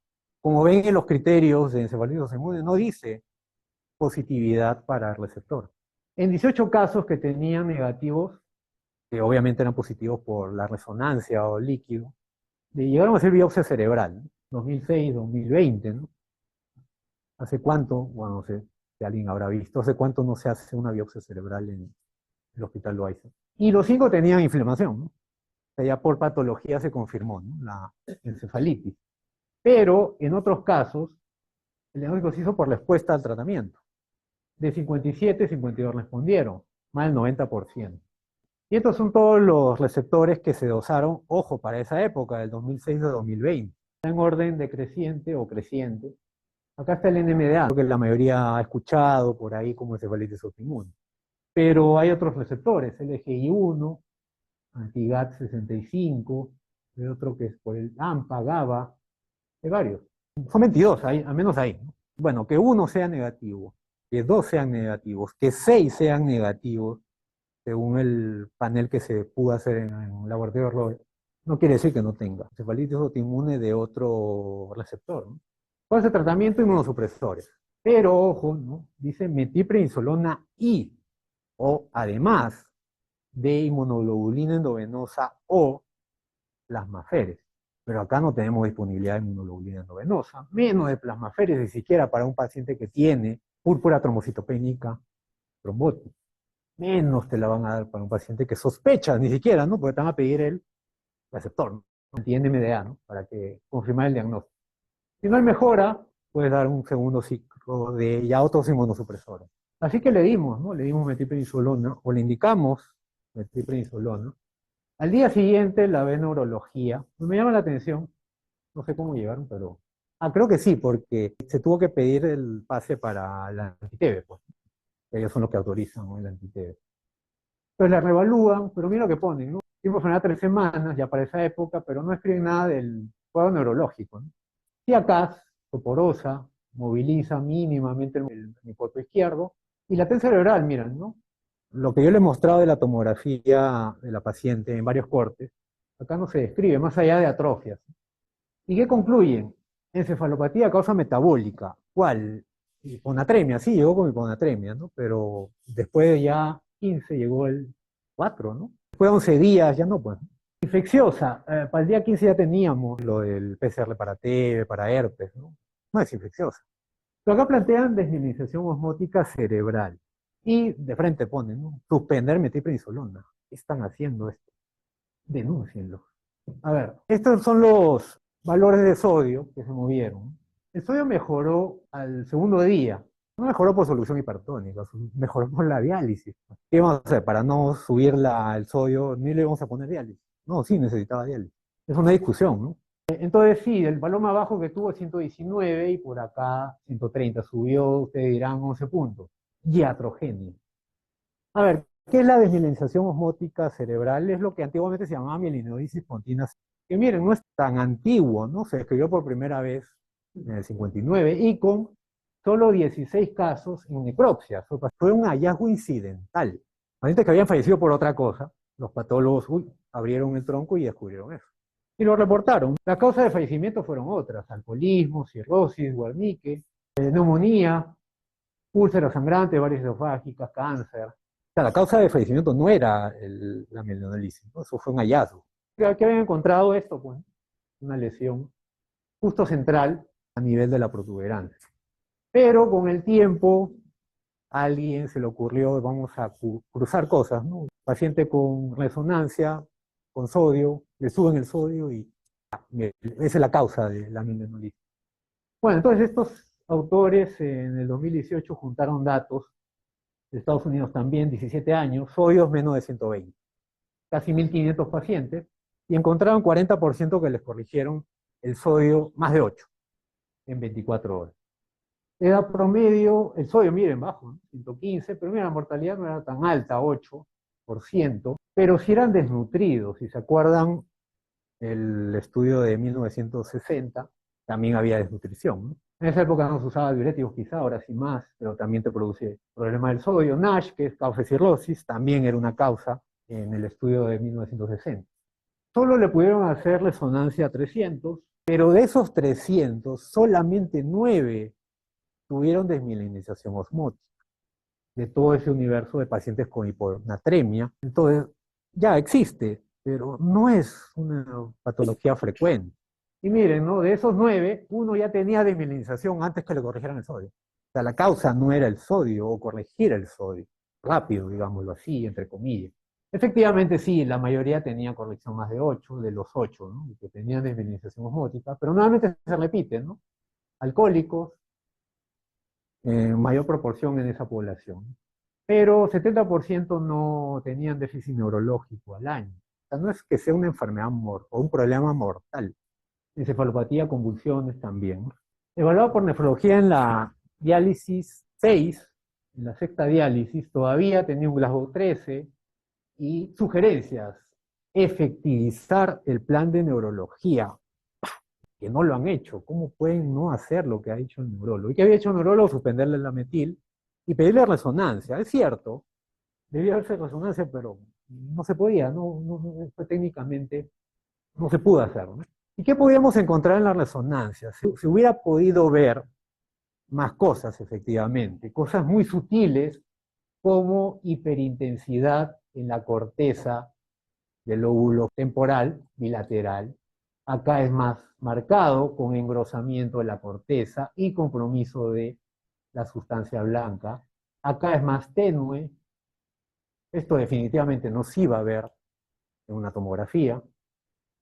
Como ven en los criterios de encefalitis inmune, no dice positividad para el receptor. En 18 casos que tenían negativos, que obviamente eran positivos por la resonancia o líquido, llegaron a hacer biopsia cerebral, ¿no? 2006, 2020, ¿no? ¿Hace cuánto? Bueno, no sé si alguien habrá visto, ¿hace cuánto no se hace una biopsia cerebral en el Hospital Loaiza? Y los 5 tenían inflamación, ¿no? O sea, ya por patología se confirmó, ¿no? La encefalitis. Pero en otros casos, el diagnóstico se hizo por respuesta al tratamiento. De 57, 52 respondieron, más del 90%. Y estos son todos los receptores que se dosaron, ojo, para esa época, del 2006 a 2020. Está en orden decreciente o creciente. Acá está el NMDA, que la mayoría ha escuchado por ahí como encefalitis autoinmune. Pero hay otros receptores, LGI1, anti-GAT65, hay otro que es por el AMPA, GABA, hay varios. Son 22, al menos ahí, ¿no? Bueno, que uno sea negativo, que 2 sean negativos, que 6 sean negativos, según el panel que se pudo hacer en un laboratorio de Roy, no quiere decir que no tenga encefalitis autoinmune de otro receptor, ¿no? ¿Cuál es el tratamiento? Inmunosupresores. Pero ojo, ¿no? Dice metilprednisolona y, o además de inmunoglobulina endovenosa o plasmaferes. Pero acá no tenemos disponibilidad de inmunoglobulina endovenosa, menos de plasmaferes, ni siquiera para un paciente que tiene púrpura trombocitopénica trombótica. Menos te la van a dar para un paciente que sospecha, ni siquiera, ¿no? Porque te van a pedir el receptor, ¿no? Anti-NMDA, ¿no? Para que confirmar el diagnóstico. Si no hay mejora, puedes dar un segundo ciclo de ya otros inmunosupresores. Así que le dimos, ¿no? Le dimos metilprednisolona, o le indicamos metilprednisolona. Al día siguiente la ve neurología. Me llama la atención, no sé cómo llegaron, pero... Ah, creo que sí, porque se tuvo que pedir el pase para la anti-TB, pues. Ellos son los que autorizan, ¿no? El anti-TB. Entonces la revalúan, pero mira lo que ponen, ¿no? tiempo frenar 3 semanas, ya para esa época, pero no escriben nada del cuadro neurológico, ¿no? Tiacaz, soporosa, moviliza mínimamente mi cuerpo izquierdo, y la TEN cerebral, miren, ¿no? Lo que yo le he mostrado de la tomografía de la paciente en varios cortes, acá no se describe, más allá de atrofias. ¿Y qué concluyen? Encefalopatía a causa metabólica. ¿Cuál? Hiponatremia, sí, llegó con hiponatremia, ¿no? Pero después de ya 15 llegó el 4, ¿no? Después de 11 días, ya no, pues. Infecciosa, para el día 15 ya teníamos lo del PCR para TB, para herpes, ¿no? No es infecciosa. Pero acá plantean desmineralización osmótica cerebral. Y de frente ponen, ¿no? Suspender metiprednisolona. ¿Qué están haciendo esto? Denúncienlo. A ver, estos son los valores de sodio que se movieron. El sodio mejoró al segundo día. No mejoró por solución hipertónica, mejoró por la diálisis. ¿Qué vamos a hacer? Para no subir el sodio, ni le vamos a poner diálisis. No, sí necesitaba diálisis. Es una discusión, ¿no? Entonces sí, el valor más bajo que tuvo es 119 y por acá 130. Subió, ustedes dirán, 11 puntos. Iatrogenia. A ver, ¿qué es la desmielinización osmótica cerebral? Es lo que antiguamente se llamaba mielinoidosis pontina, que miren, no es tan antiguo, ¿no? Se describió por primera vez en el 59 y con solo 16 casos en necropsia. Fue un hallazgo incidental. Pacientes que habían fallecido por otra cosa, los patólogos abrieron el tronco y descubrieron eso. Y lo reportaron. Las causas de fallecimiento fueron otras: alcoholismo, cirrosis, guarnique, neumonía, úlceras sangrantes, varices esofágicas, cáncer. O sea, la causa de fallecimiento no era la mielinolisis, ¿no? Eso fue un hallazgo. ¿Qué habían encontrado esto? Pues una lesión justo central a nivel de la protuberancia. Pero con el tiempo a alguien se le ocurrió, vamos a cruzar cosas, ¿no? Paciente con resonancia, con sodio, le suben el sodio y esa es la causa de la mielinolisis. Bueno, entonces estos autores en el 2018 juntaron datos de Estados Unidos también, 17 años, sodios menos de 120, casi 1.500 pacientes, y encontraron 40% que les corrigieron el sodio más de 8 en 24 horas. Edad promedio, el sodio, miren, bajo, ¿no? 115, pero mira, la mortalidad no era tan alta, 8%, pero si eran desnutridos, si se acuerdan, el estudio de 1960, también había desnutrición, ¿no? En esa época no se usaba diuréticos quizá, ahora sí más, pero también te produce problema del sodio. NASH, que es causa de cirrosis, también era una causa en el estudio de 1960. Solo le pudieron hacer resonancia a 300, pero de esos 300, solamente 9 tuvieron desmielinización osmótica, de todo ese universo de pacientes con hiponatremia. Entonces, ya existe, pero no es una patología frecuente. Y miren, ¿no? De esos 9, uno ya tenía desmielinización antes que le corrigieran el sodio. O sea, la causa no era el sodio o corregir el sodio. Rápido, digámoslo así, entre comillas. Efectivamente, sí, la mayoría tenía corrección más de 8, de los 8, ¿no? Que tenían desmielinización osmótica, pero nuevamente se repiten, ¿no? Alcohólicos, en mayor proporción en esa población. Pero 70% no tenían déficit neurológico al año. O sea, no es que sea una enfermedad o un problema mortal. Encefalopatía, convulsiones también. Evaluado por nefrología en la diálisis 6, en la sexta diálisis, todavía tenía un Glasgow 13 y sugerencias. Efectivizar el plan de neurología, que no lo han hecho. ¿Cómo pueden no hacer lo que ha hecho el neurólogo? ¿Y qué había hecho el neurólogo? Suspenderle la metil y pedirle resonancia. Es cierto, debía haberse resonancia, pero no se podía, técnicamente no se pudo hacer, ¿no? ¿Y qué podíamos encontrar en la resonancia? Se hubiera podido ver más cosas, efectivamente, cosas muy sutiles como hiperintensidad en la corteza del lóbulo temporal bilateral. Acá es más marcado con engrosamiento de la corteza y compromiso de la sustancia blanca. Acá es más tenue. Esto definitivamente no se iba a ver en una tomografía.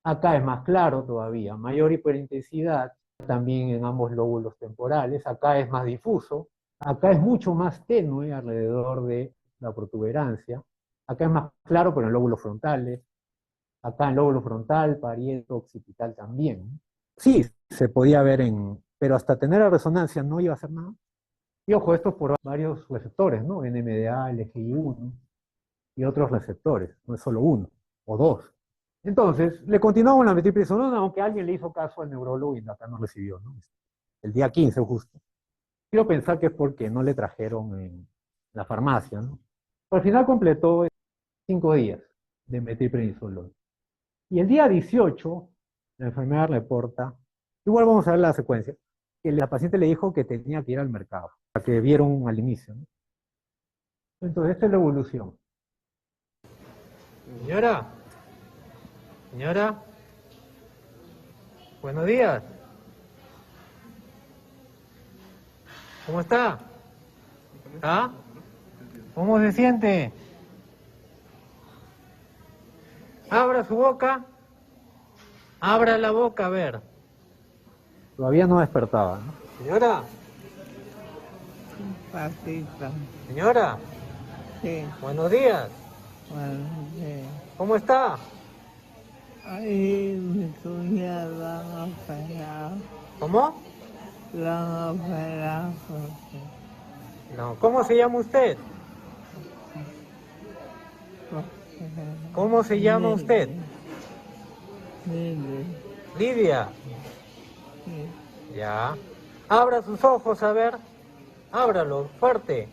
Acá es más claro todavía, mayor hiperintensidad, también en ambos lóbulos temporales. Acá es más difuso. Acá es mucho más tenue alrededor de la protuberancia. Acá es más claro, pero en lóbulos frontales. Acá en lóbulo frontal, parieto, occipital también. Sí, se podía ver pero hasta tener la resonancia no iba a hacer nada. Y ojo, esto es por varios receptores, ¿no? NMDA, LGI1 y otros receptores, no es solo uno. o dos. Entonces, le continuamos la metilprednisolona, aunque alguien le hizo caso al neurólogo y acá no recibió, ¿no? El día 15 justo. Quiero pensar que es porque no le trajeron en la farmacia, ¿no? Pero al final completó 5 días de metilprednisolona. Y el día 18, la enfermera reporta, igual vamos a ver la secuencia, que la paciente le dijo que tenía que ir al mercado, para que vieron al inicio, ¿no? Entonces, esta es la evolución. Señora, señora, buenos días. ¿Cómo está? ¿Ah? ¿Cómo se siente? Abra su boca. Abra la boca, a ver. Todavía no despertaba, ¿no? Señora. Patito, Señora. sí, Buenos días. bueno, sí. ¿Cómo está? Ahí mi cuñada la han operado, ¿Cómo? la han operado No. ¿Cómo se llama usted? ¿Cómo se llama usted? Mire, Lidia. sí, Ya. Abra sus ojos, a ver. Ábralos, fuerte.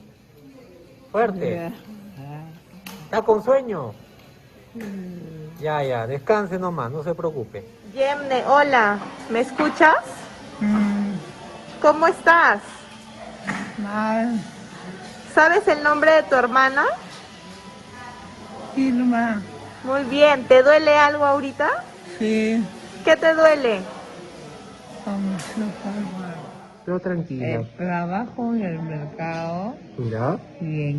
Fuerte. ya, ¿Está con sueño? Ya, ya. Descanse nomás, no se preocupe. Yemne, hola, ¿me escuchas? ¿Cómo estás? mal, ¿Sabes el nombre de tu hermana? Irma, Muy bien, ¿te duele algo ahorita? sí, ¿Qué te duele? como súper mal. Pero tranquila. Trabajo en el mercado ¿Ya? y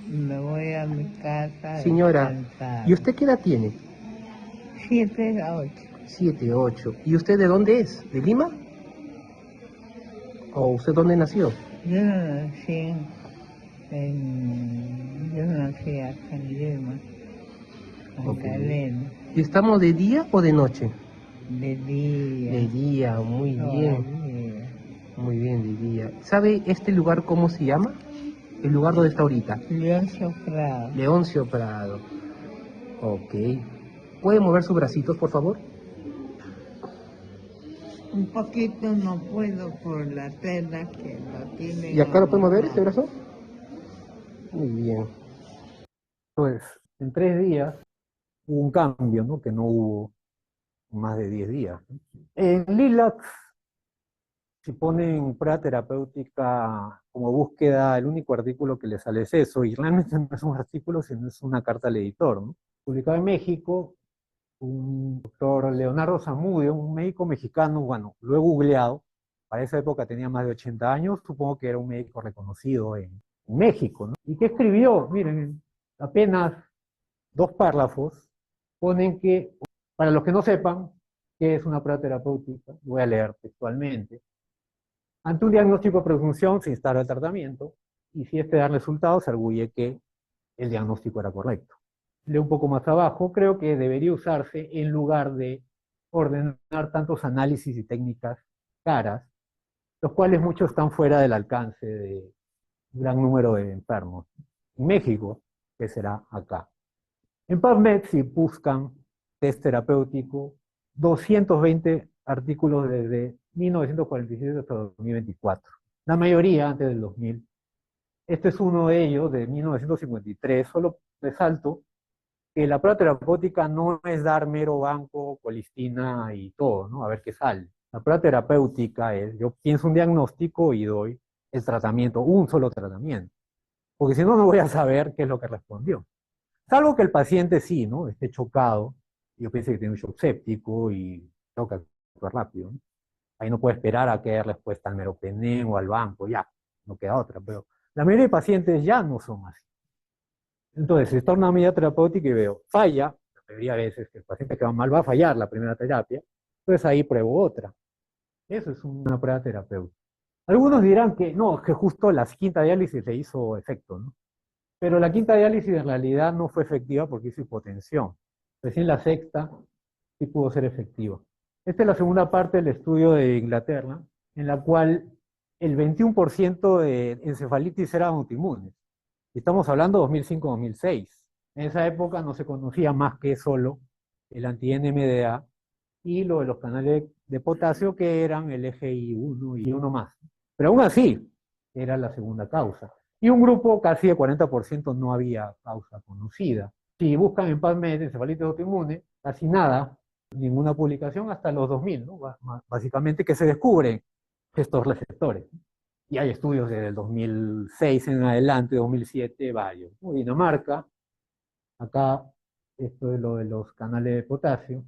me voy a mi casa a Señora, descansar. ¿y usted qué edad tiene? 7 a 8. 7, 8. ¿Y usted de dónde es? ¿De Lima? ¿O usted dónde nació? Yo no nací yo nací acá en Lima, Ok. Magdalena, ¿Y estamos de día o de noche? de día, De día, muy bien. todavía. Muy bien, de día. ¿Sabe este lugar cómo se llama? El lugar donde está ahorita. Leoncio Prado. Leoncio Prado. Ok. ¿Puede mover sus bracitos, por favor? Un poquito no puedo por la tela que lo tienen ¿Y acá lo puede mover este amarrado. brazo? Muy bien. Pues en 3 días hubo un cambio, ¿no? Que no hubo más de 10 días, ¿no? En Lilac, si ponen prueba terapéutica como búsqueda, el único artículo que le sale es eso, y realmente no es un artículo, sino es una carta al editor, ¿no? Publicado en México, un doctor Leonardo Zamudio, un médico mexicano, bueno, lo he googleado, para esa época tenía más de 80 años, supongo que era un médico reconocido en México, ¿no? ¿Y qué escribió? Miren, apenas 2 párrafos, ponen que, para los que no sepan qué es una prueba terapéutica, voy a leer textualmente. Ante un diagnóstico de presunción se instala el tratamiento y si este da resultados se arguye que el diagnóstico era correcto. Leo un poco más abajo, creo que debería usarse en lugar de ordenar tantos análisis y técnicas caras, los cuales muchos están fuera del alcance de un gran número de enfermos. En México, que será acá. En PubMed, si buscan test terapéutico, 220 artículos desde 1947 hasta 2024. La mayoría antes del 2000. Este es uno de ellos, de 1953. Solo resalto que la prueba terapéutica no es dar mero banco, colistina y todo, ¿no? A ver qué sale. La prueba terapéutica es, yo pienso un diagnóstico y doy el tratamiento, un solo tratamiento. Porque si no, no voy a saber qué es lo que respondió. Salvo que el paciente sí, ¿no? Esté chocado, yo pienso que tiene un shock séptico y tengo que actuar rápido, ¿no? Ahí no puede esperar a que haya respuesta al meropenem o al banco, ya, no queda otra. Pero la mayoría de pacientes ya no son así. Entonces, si está una medida terapéutica y veo, falla, la mayoría de veces que el paciente que va mal va a fallar la primera terapia, entonces ahí pruebo otra. Eso es una prueba terapéutica. Algunos dirán que no, que justo la quinta diálisis le hizo efecto, ¿no? Pero la quinta diálisis en realidad no fue efectiva porque hizo hipotensión. Recién la sexta sí pudo ser efectiva. Esta es la segunda parte del estudio de Inglaterra, en la cual el 21% de encefalitis eran autoinmunes. Y estamos hablando de 2005-2006. En esa época no se conocía más que solo el anti-NMDA y lo de los canales de potasio que eran el EGI1 y uno más. Pero aún así, era la segunda causa. Y un grupo casi de 40% no había causa conocida. Si buscan en PubMed encefalitis autoinmune, casi nada, ninguna publicación hasta los 2000, ¿no? Básicamente que se descubren estos receptores. Y hay estudios desde el 2006 en adelante, 2007, varios. Dinamarca, acá, esto es lo de los canales de potasio.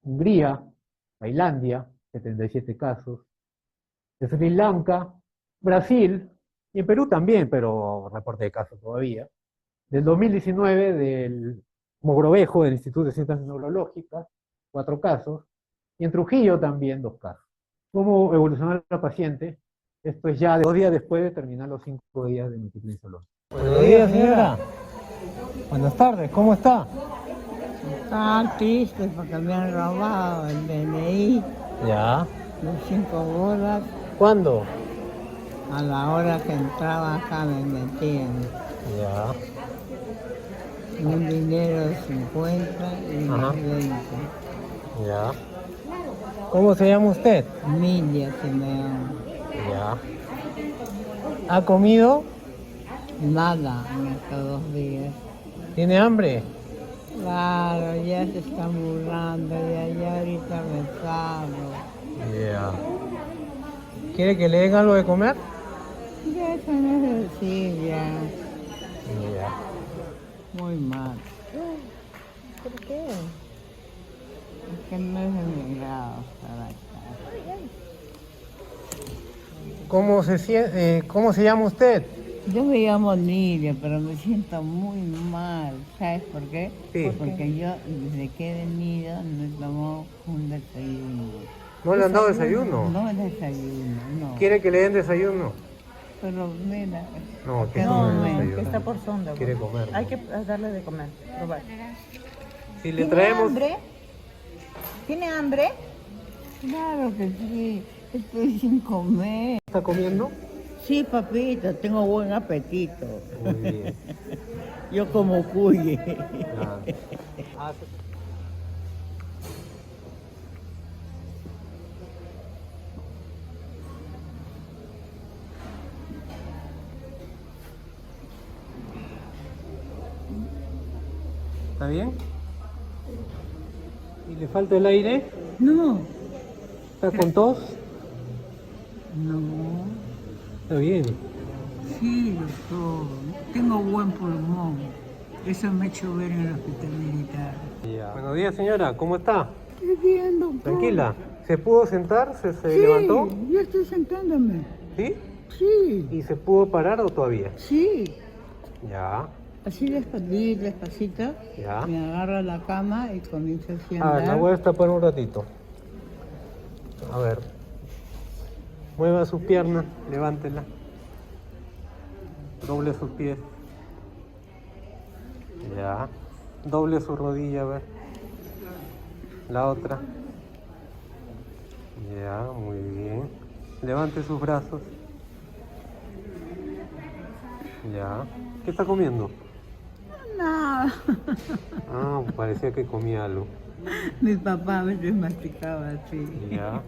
Hungría, Tailandia, 77 casos. Sri Lanka, Brasil, y en Perú también, pero reporte de casos todavía. Del 2019, del Mogrovejo, del Instituto de Ciencias Neurológicas, 4 casos. Y en Trujillo también 2 casos. ¿Cómo evolucionó la paciente? Esto es ya 2 días después de terminar los 5 días de multiplicidad. Buenos días, señora. Buenas tardes, ¿cómo está? Estaba triste porque me han robado el DNI, Ya. los 5 bolas. ¿Cuándo? A la hora que entraba acá me metían Ya. un dinero de 50 y Ajá. 20. Ya. ¿Cómo se llama usted? Milia se me llama. Ya. ¿Ha comido? Nada en estos 2 días. ¿Tiene hambre? Claro, ya se están burlando, ya ahorita me salgo. Ya. ¿Quiere que le den algo de comer? Ya eso no es decir, ya. Ya. Muy mal. ¿Por qué? Es que no es de mi grado estar acá. ¿Cómo se llama usted? Yo me llamo Nidia, pero me siento muy mal. ¿Sabes por qué? Sí. Porque yo desde que he venido no he tomado un desayuno. ¿No le han dado desayuno? No es desayuno, no. ¿Quiere que le den desayuno? Pero mira, No, que no, no me- es Que desayuno. está por sonda. Quiere bueno. comer, ¿no? Hay que darle de comer, probar. Si le ¿Tiene traemos... hambre? ¿Tiene hambre? claro que sí, estoy sin comer. ¿Está comiendo? Sí, papito, tengo buen apetito. Muy bien. Yo como cuye. Claro. ¿Está bien? ¿Y le falta el aire? No, ¿Está con tos? no. Está bien. Sí, doctor. Tengo buen pulmón. Eso me ha hecho ver en el hospital militar. Buenos días, señora. ¿Cómo está? Estoy bien, doctor. Tranquila. ¿Se pudo sentar? ¿Se levantó? Yo estoy sentándome. ¿Sí? Sí, ¿Y se pudo parar o todavía? sí. Ya, Así despacito, ya. me agarro a la cama y comienzo así a Ah, andar. la voy a destapar un ratito. A ver. Mueva sus piernas, levántela. Doble sus pies. Ya. Doble su rodilla, a ver. La otra. Ya, muy bien. Levante sus brazos. Ya. ¿Qué está comiendo? Nada. Ah, parecía que comía algo. Mi papá a veces masticaba así. Ya.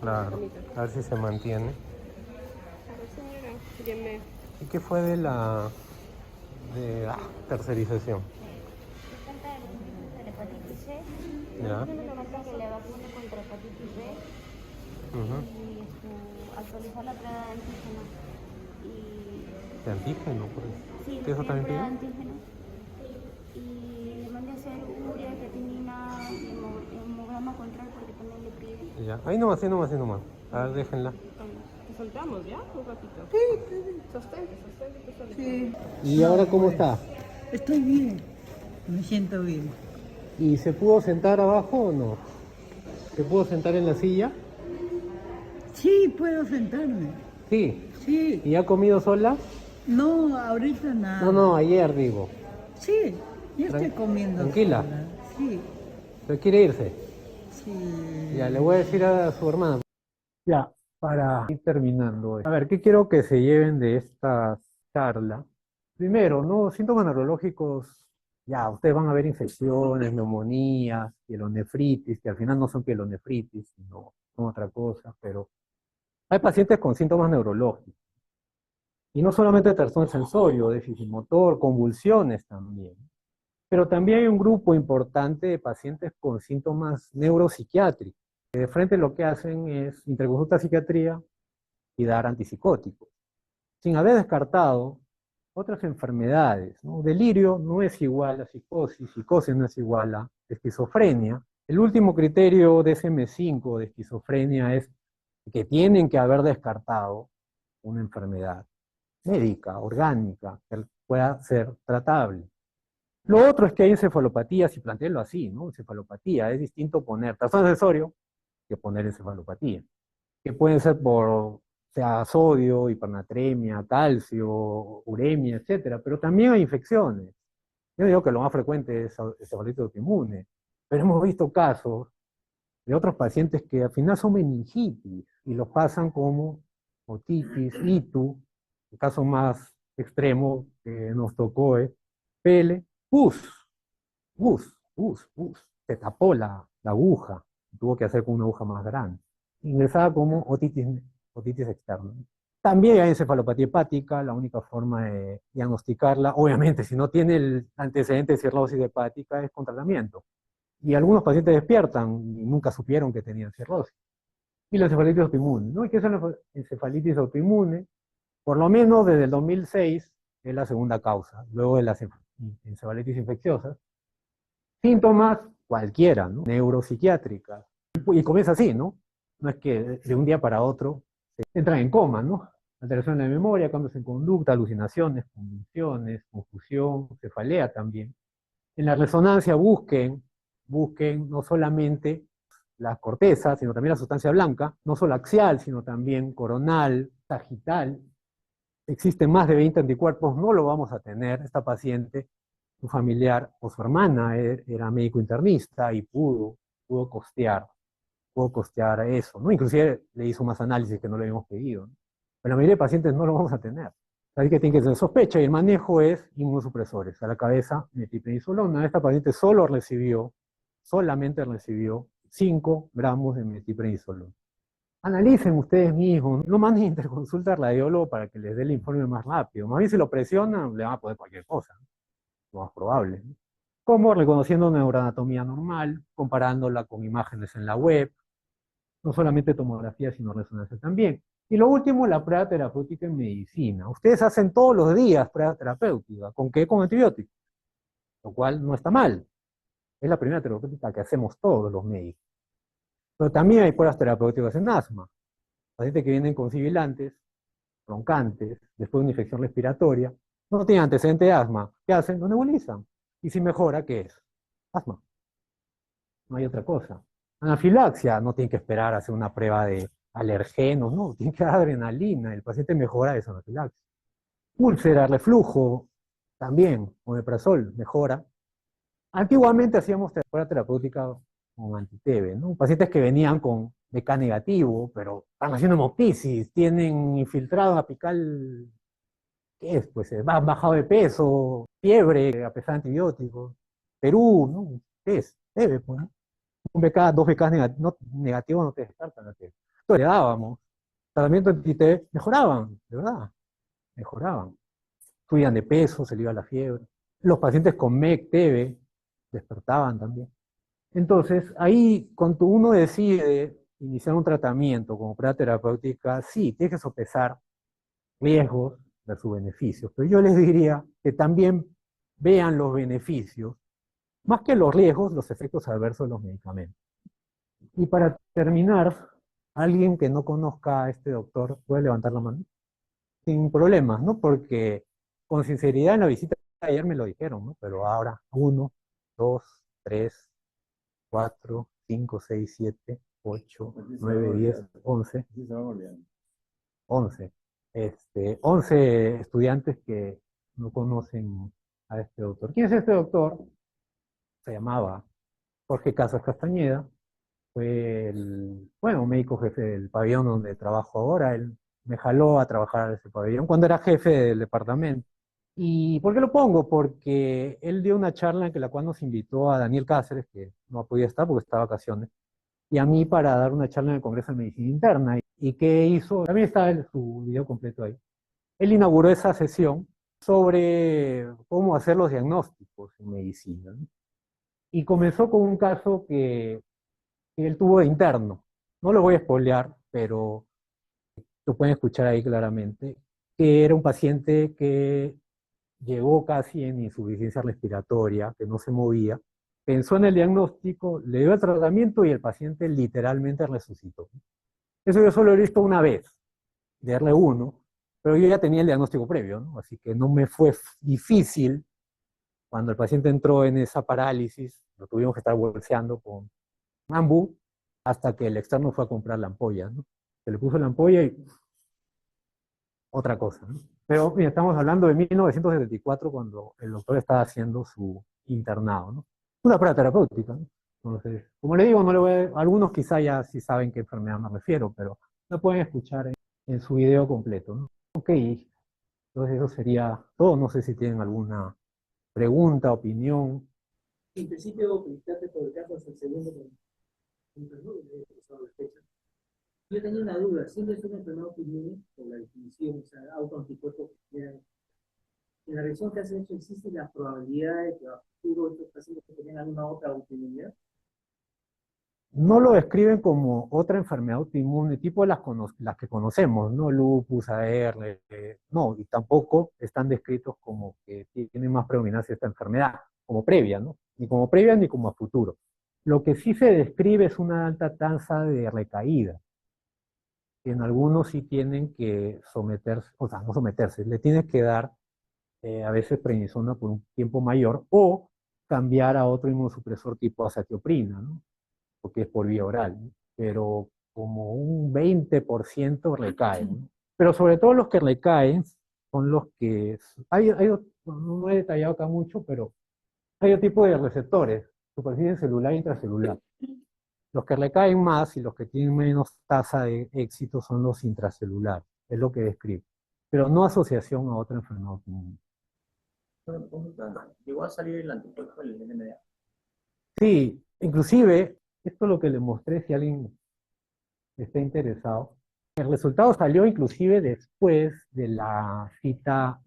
Claro. A ver si se mantiene. ¿Y qué fue de la tercerización? La hepatitis C. Ya. Tiene una marca que le vacune contra hepatitis B Ujú. y actualizar la prueba de antígeno. ¿De antígeno? Por eso. Sí, ¿Eso la también prueba de pide? antígeno. Y le mandé a hacer urea, creatinina, hemograma control porque también le pide. Ya. Ahí nomás, ahí nomás, ahí nomás. A ver, déjenla. Te soltamos ya, un ratito. Sostente, sostente. Sí. ¿Y ahora cómo está? Estoy bien. Me siento bien. ¿Y se pudo sentar abajo o no? ¿Se pudo sentar en la silla? Sí, puedo sentarme. Sí. Sí. ¿Y ha comido sola? No, ahorita nada. No, ayer digo. Sí, yo estoy comiendo. Tranquila. sola. Sí, ¿Pero quiere irse? sí. Ya, le voy a decir a su hermana. Ya, para ir terminando. A ver, ¿qué quiero que se lleven de esta charla? Primero, ¿no? Síntomas neurológicos, ya, ustedes van a ver infecciones, neumonías, pielonefritis, que al final no son pielonefritis, sino son otra cosa, pero hay pacientes con síntomas neurológicos. Y no solamente trastorno sensorio, déficit motor, convulsiones también. Pero también hay un grupo importante de pacientes con síntomas neuropsiquiátricos, que de frente lo que hacen es interconsulta psiquiatría y dar antipsicóticos, sin haber descartado otras enfermedades, ¿no? Delirio no es igual a psicosis, psicosis no es igual a esquizofrenia. El último criterio de DSM-5 de esquizofrenia es que tienen que haber descartado una enfermedad médica, orgánica, que pueda ser tratable. Lo otro es que hay encefalopatías, y plantearlo así, ¿no? Encefalopatía, es distinto poner trastorno accesorio que poner encefalopatía, que pueden ser por, sea sodio, hipernatremia, calcio, uremia, etcétera, pero también hay infecciones. Yo digo que lo más frecuente es encefalitis autoinmune, pero hemos visto casos de otros pacientes que al final son meningitis y los pasan como otitis, ITU, el caso más extremo que nos tocó es PL, pus, pus, se tapó la aguja, tuvo que hacer con una aguja más grande, ingresada como otitis externa. También hay encefalopatía hepática, la única forma de diagnosticarla, obviamente si no tiene el antecedente de cirrosis hepática, es con tratamiento. Y algunos pacientes despiertan y nunca supieron que tenían cirrosis. Y la encefalitis autoinmune, ¿no? ¿Y qué es la encefalitis autoinmune? Por lo menos desde el 2006 es la segunda causa, luego de las encefalitis infecciosas. Síntomas cualquiera, ¿no? Neuropsiquiátricas. Y comienza así, ¿no? No es que de un día para otro entran en coma, ¿no? Alteración de la memoria, cambios en conducta, alucinaciones, convulsiones, confusión, cefalea también. En la resonancia busquen no solamente la corteza, sino también la sustancia blanca, no solo axial, sino también coronal, sagital. Existen más de 20 anticuerpos, no lo vamos a tener. Esta paciente, su familiar o su hermana era médico internista y pudo costear eso, ¿no? Inclusive le hizo más análisis que no le habíamos pedido, ¿no? Pero la mayoría de pacientes no lo vamos a tener. Así que tiene que tener sospecha y el manejo es inmunosupresores. A la cabeza, metiprednisolona. Esta paciente solamente recibió 5 gramos de metiprednisolona. Analicen ustedes mismos, no manden interconsulta al radiólogo para que les dé el informe más rápido. Más bien si lo presionan, le van a poner cualquier cosa, ¿no? Lo más probable, ¿no? Como reconociendo neuroanatomía normal, comparándola con imágenes en la web, no solamente tomografía, sino resonancia también. Y lo último, la prueba terapéutica en medicina. Ustedes hacen todos los días prueba terapéutica. ¿Con qué? Con antibióticos, lo cual no está mal. Es la primera terapéutica que hacemos todos los médicos. Pero también hay pruebas terapéuticas en asma. Pacientes que vienen con sibilantes, roncantes, después de una infección respiratoria, no tienen antecedente de asma. ¿Qué hacen? Lo nebulizan. Y si mejora, ¿qué es? Asma. No hay otra cosa. Anafilaxia, no tienen que esperar a hacer una prueba de alergenos, no, tienen que dar adrenalina, el paciente mejora de esa anafilaxia. Úlcera, reflujo, también, omeprazol, mejora. Antiguamente hacíamos terapia terapéutica con anti-TB, ¿no? Pacientes que venían con BK negativo, pero están haciendo hemoptisis, tienen infiltrado apical, ¿qué es? Pues han bajado de peso, fiebre, a pesar de antibióticos. Perú, ¿no? ¿Qué es? TB, pues, ¿no? Un BK, dos BK negativos no te descartan la TB. Entonces le dábamos tratamiento anti-TB, mejoraban, de verdad, mejoraban. Subían de peso, se le iba la fiebre. Los pacientes con MEC, TB, despertaban también. Entonces, ahí cuando uno decide iniciar un tratamiento como prueba terapéutica, sí, tiene que sopesar riesgos versus beneficios, pero yo les diría que también vean los beneficios, más que los riesgos, los efectos adversos de los medicamentos. Y para terminar, alguien que no conozca a este doctor puede levantar la mano, sin problemas, ¿no? Porque con sinceridad en la visita de ayer me lo dijeron, ¿no? Pero ahora, 1, 2, 3, 4, 5, 6, 7, 8, 9, 10, 11. 11. 11 estudiantes que no conocen a este doctor. ¿Quién es este doctor? Se llamaba Jorge Casas Castañeda. Fue el, bueno, médico jefe del pabellón donde trabajo ahora. Él me jaló a trabajar a ese pabellón cuando era jefe del departamento. ¿Y por qué lo pongo? Porque él dio una charla en la cual nos invitó a Daniel Cáceres, que no podía estar porque estaba de vacaciones, y a mí para dar una charla en el Congreso de Medicina Interna. ¿Y qué hizo? También está su video completo ahí. Él inauguró esa sesión sobre cómo hacer los diagnósticos en medicina, ¿no? Y comenzó con un caso que él tuvo de interno. No lo voy a spoilear, pero lo pueden escuchar ahí claramente, que era un paciente que llegó casi en insuficiencia respiratoria, que no se movía, pensó en el diagnóstico, le dio el tratamiento y el paciente literalmente resucitó. Eso yo solo he visto una vez, de R1, pero yo ya tenía el diagnóstico previo, ¿no? Así que no me fue difícil cuando el paciente entró en esa parálisis, lo tuvimos que estar bolseando con Ambu, hasta que el externo fue a comprar la ampolla, ¿no? Se le puso la ampolla y otra cosa, ¿no? Pero mira, estamos hablando de 1974 cuando el doctor estaba haciendo su internado, ¿no? Una prueba terapéutica, ¿no? Entonces, como le digo, no le voy algunos quizá ya sí saben qué enfermedad me refiero, pero lo pueden escuchar en su video completo, ¿no? Ok, entonces eso sería todo. No sé si tienen alguna pregunta, opinión. En principio, felicitarte por el caso, es el segundo que ¿no? La fecha. Yo tenía una duda, siempre es una enfermedad autoinmune por la definición, o sea, autoanticuerpos que crean. En la revisión que has hecho, ¿existe la probabilidad de que a futuro estos pacientes tengan alguna otra autoinmunidad? No lo describen como otra enfermedad autoinmune, tipo las que conocemos, ¿no? Lupus, AR, no, y tampoco están descritos como que tienen más predominancia esta enfermedad, como previa, ¿no? Ni como previa ni como a futuro. Lo que sí se describe es una alta tasa de recaída, que en algunos sí tienen que someterse, o sea, no someterse, le tienes que dar a veces prednisona por un tiempo mayor o cambiar a otro inmunosupresor tipo azatioprina, ¿no? Porque es por vía oral, ¿no? Pero como un 20% recaen, ¿no? Pero sobre todo los que recaen son los que, no he detallado acá mucho, pero hay otro tipo de receptores, superficie celular e intracelular. Los que recaen más y los que tienen menos tasa de éxito son los intracelulares, es lo que describe, pero no asociación a otra enfermedad común. Llegó a salir el anticuerpo del NMDA. Sí, inclusive, esto es lo que le mostré si alguien está interesado. El resultado salió inclusive después de la cita,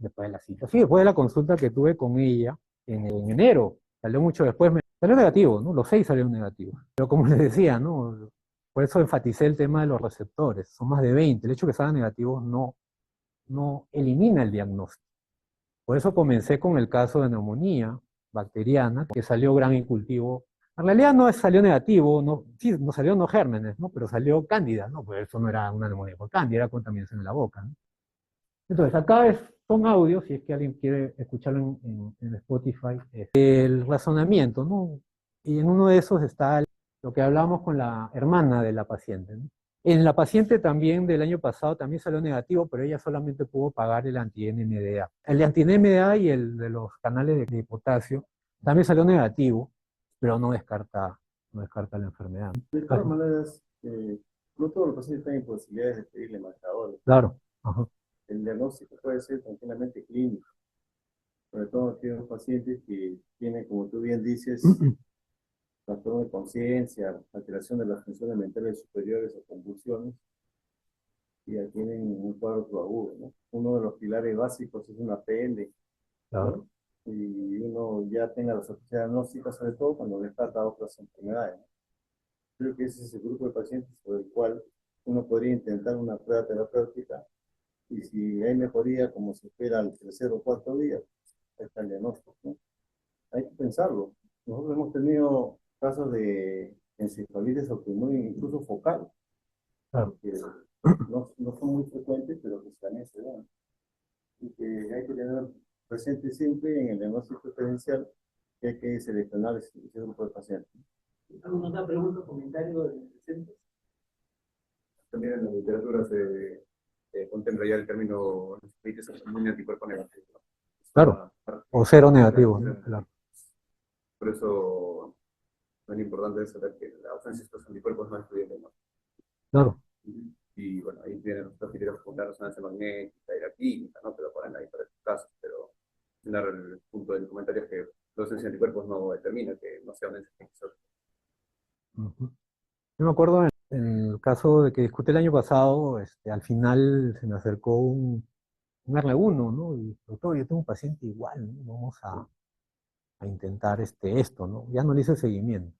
sí, después de la consulta que tuve con ella en enero. Salió mucho después, salió negativo, ¿no? Los 6 salieron negativos. Pero como les decía, ¿no? Por eso enfaticé el tema de los receptores. Son más de 20. El hecho de que salgan negativos no elimina el diagnóstico. Por eso comencé con el caso de neumonía bacteriana, que salió gran incultivo. En realidad no salió negativo, no, sí, no salió no gérmenes, ¿no? Pero salió cándida, ¿no? Pues eso no era una neumonía por cándida, era contaminación en la boca, ¿no? Entonces, acá son audios, si es que alguien quiere escucharlo en Spotify, el razonamiento, ¿no? Y en uno de esos está lo que hablábamos con la hermana de la paciente, ¿no? En la paciente también del año pasado también salió negativo, pero ella solamente pudo pagar el anti-NMDA. El anti-NMDA y el de los canales de potasio también salió negativo, pero no descarta la enfermedad. De todas maneras, no todos los pacientes tienen posibilidades de pedirle marcadores. Claro. Ajá. El diagnóstico puede ser tranquilamente clínico, sobre todo aquellos pacientes que tienen, como tú bien dices, trastorno de conciencia, alteración de las funciones mentales superiores o convulsiones, y ya tienen un cuadro agudo, ¿no? Uno de los pilares básicos es una PL, Claro. ¿no? Y uno ya tenga la suficiencia diagnóstica, sobre todo cuando le trata a otras enfermedades, ¿no? Creo que ese es el grupo de pacientes sobre el cual uno podría intentar una prueba terapéutica, y si hay mejoría, como se espera al tercer o cuarto día, ahí está el diagnóstico, ¿no? Hay que pensarlo. Nosotros hemos tenido casos de encefalitis autoinmune, incluso focal, Claro. que no son muy frecuentes, pero que también se dan. Y que hay que tener presente siempre en el diagnóstico diferencial que hay que seleccionar ese grupo de pacientes. ¿Alguna otra pregunta o comentario de los presentes? También en la literatura se contempla ya el término encefalitis autoinmune anticuerpo negativo. Claro. O cero negativo, ¿no? Claro. Por eso es importante saber que la ausencia de estos anticuerpos no excluye el diagnóstico. Claro. Y bueno, ahí vienen los criterios como la resonancia magnética y la química, ¿no? Pero ponen ahí para estos casos, pero mencionar el punto del comentario que los anticuerpos no determinan que no sea un ente infeccioso. Ujú. Yo me acuerdo en el caso de que discutí el año pasado, al final se me acercó un R1, ¿no? Y, doctor, yo tengo un paciente igual, ¿no? Vamos a intentar esto, ¿no? Ya no le hice seguimiento.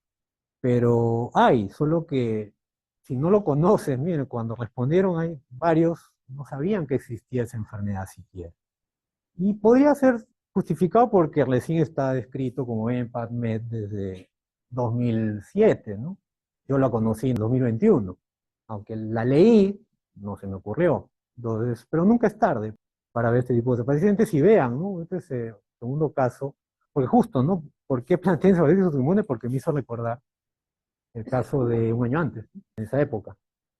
Pero solo que si no lo conoces, miren, cuando respondieron hay varios, no sabían que existía esa enfermedad siquiera. Y podría ser justificado porque recién está descrito como en PubMed desde 2007, ¿no? Yo la conocí en 2021, aunque la leí, no se me ocurrió. Entonces, pero nunca es tarde para ver este tipo de pacientes y vean, ¿no? Este es el segundo caso, porque justo, ¿no? ¿Por qué planteé esclerosis autoinmune? Porque me hizo recordar el caso de un año antes, en esa época.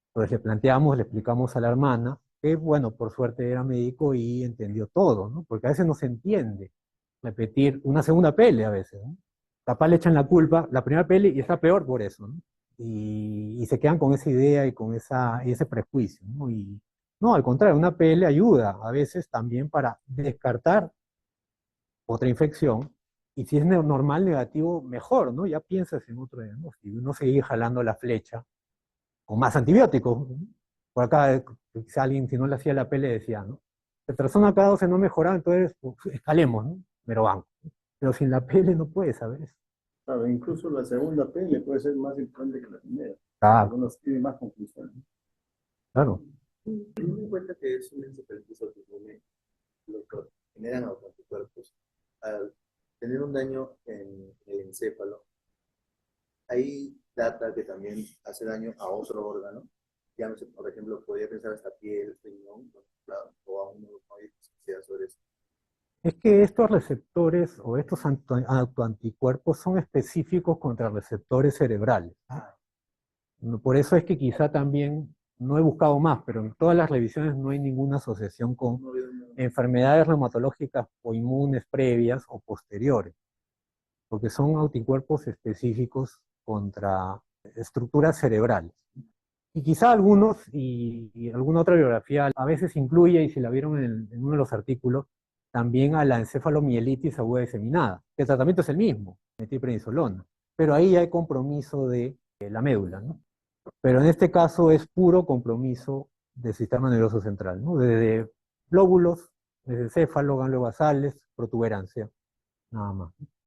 Entonces le planteamos, le explicamos a la hermana, que bueno, por suerte era médico y entendió todo, ¿no? Porque a veces no se entiende repetir una segunda pele a veces, ¿no? Capaz le echan la culpa, la primera pele, y está peor por eso, ¿no? Y se quedan con esa idea y con ese prejuicio, ¿no? Y no, al contrario, una pele ayuda a veces también para descartar otra infección, y si es normal, negativo, mejor, ¿no? Ya piensas en otro diagnóstico, y no seguir jalando la flecha con más antibióticos. Por acá, quizá alguien, si no le hacía la pele, decía, ¿no? La persona cada 12 no mejoraba, entonces pues, escalemos, ¿no? Pero van. Pero sin la pele no puedes, ¿sabes? Claro, incluso la segunda pele puede ser más importante que la primera. Ah, Algunos tienen más conclusiones. claro. Teniendo en cuenta que es un encefalitis autoinmune lo que generan autoanticuerpos, al tener un daño en el encéfalo, hay data que también hace daño a otro órgano. Ya no sé, por ejemplo, podría pensar hasta piel, riñón, o aún no hay especificidad sobre eso. Es que estos receptores o estos autoanticuerpos son específicos contra receptores cerebrales, ¿no? Por eso es que quizá también, no he buscado más, pero en todas las revisiones no hay ninguna asociación con No veo nada. enfermedades reumatológicas o inmunes previas o posteriores, porque son anticuerpos específicos contra estructuras cerebrales. Y quizá algunos, y alguna otra bibliografía, a veces incluye, y si la vieron en uno de los artículos, también a la encefalomielitis aguda diseminada, que el tratamiento es el mismo, metilprednisolona, pero ahí hay compromiso de la médula, ¿no? Pero en este caso es puro compromiso del sistema nervioso central, ¿no? Desde glóbulos, desde encéfalo, ganglios basales, protuberancia, nada más.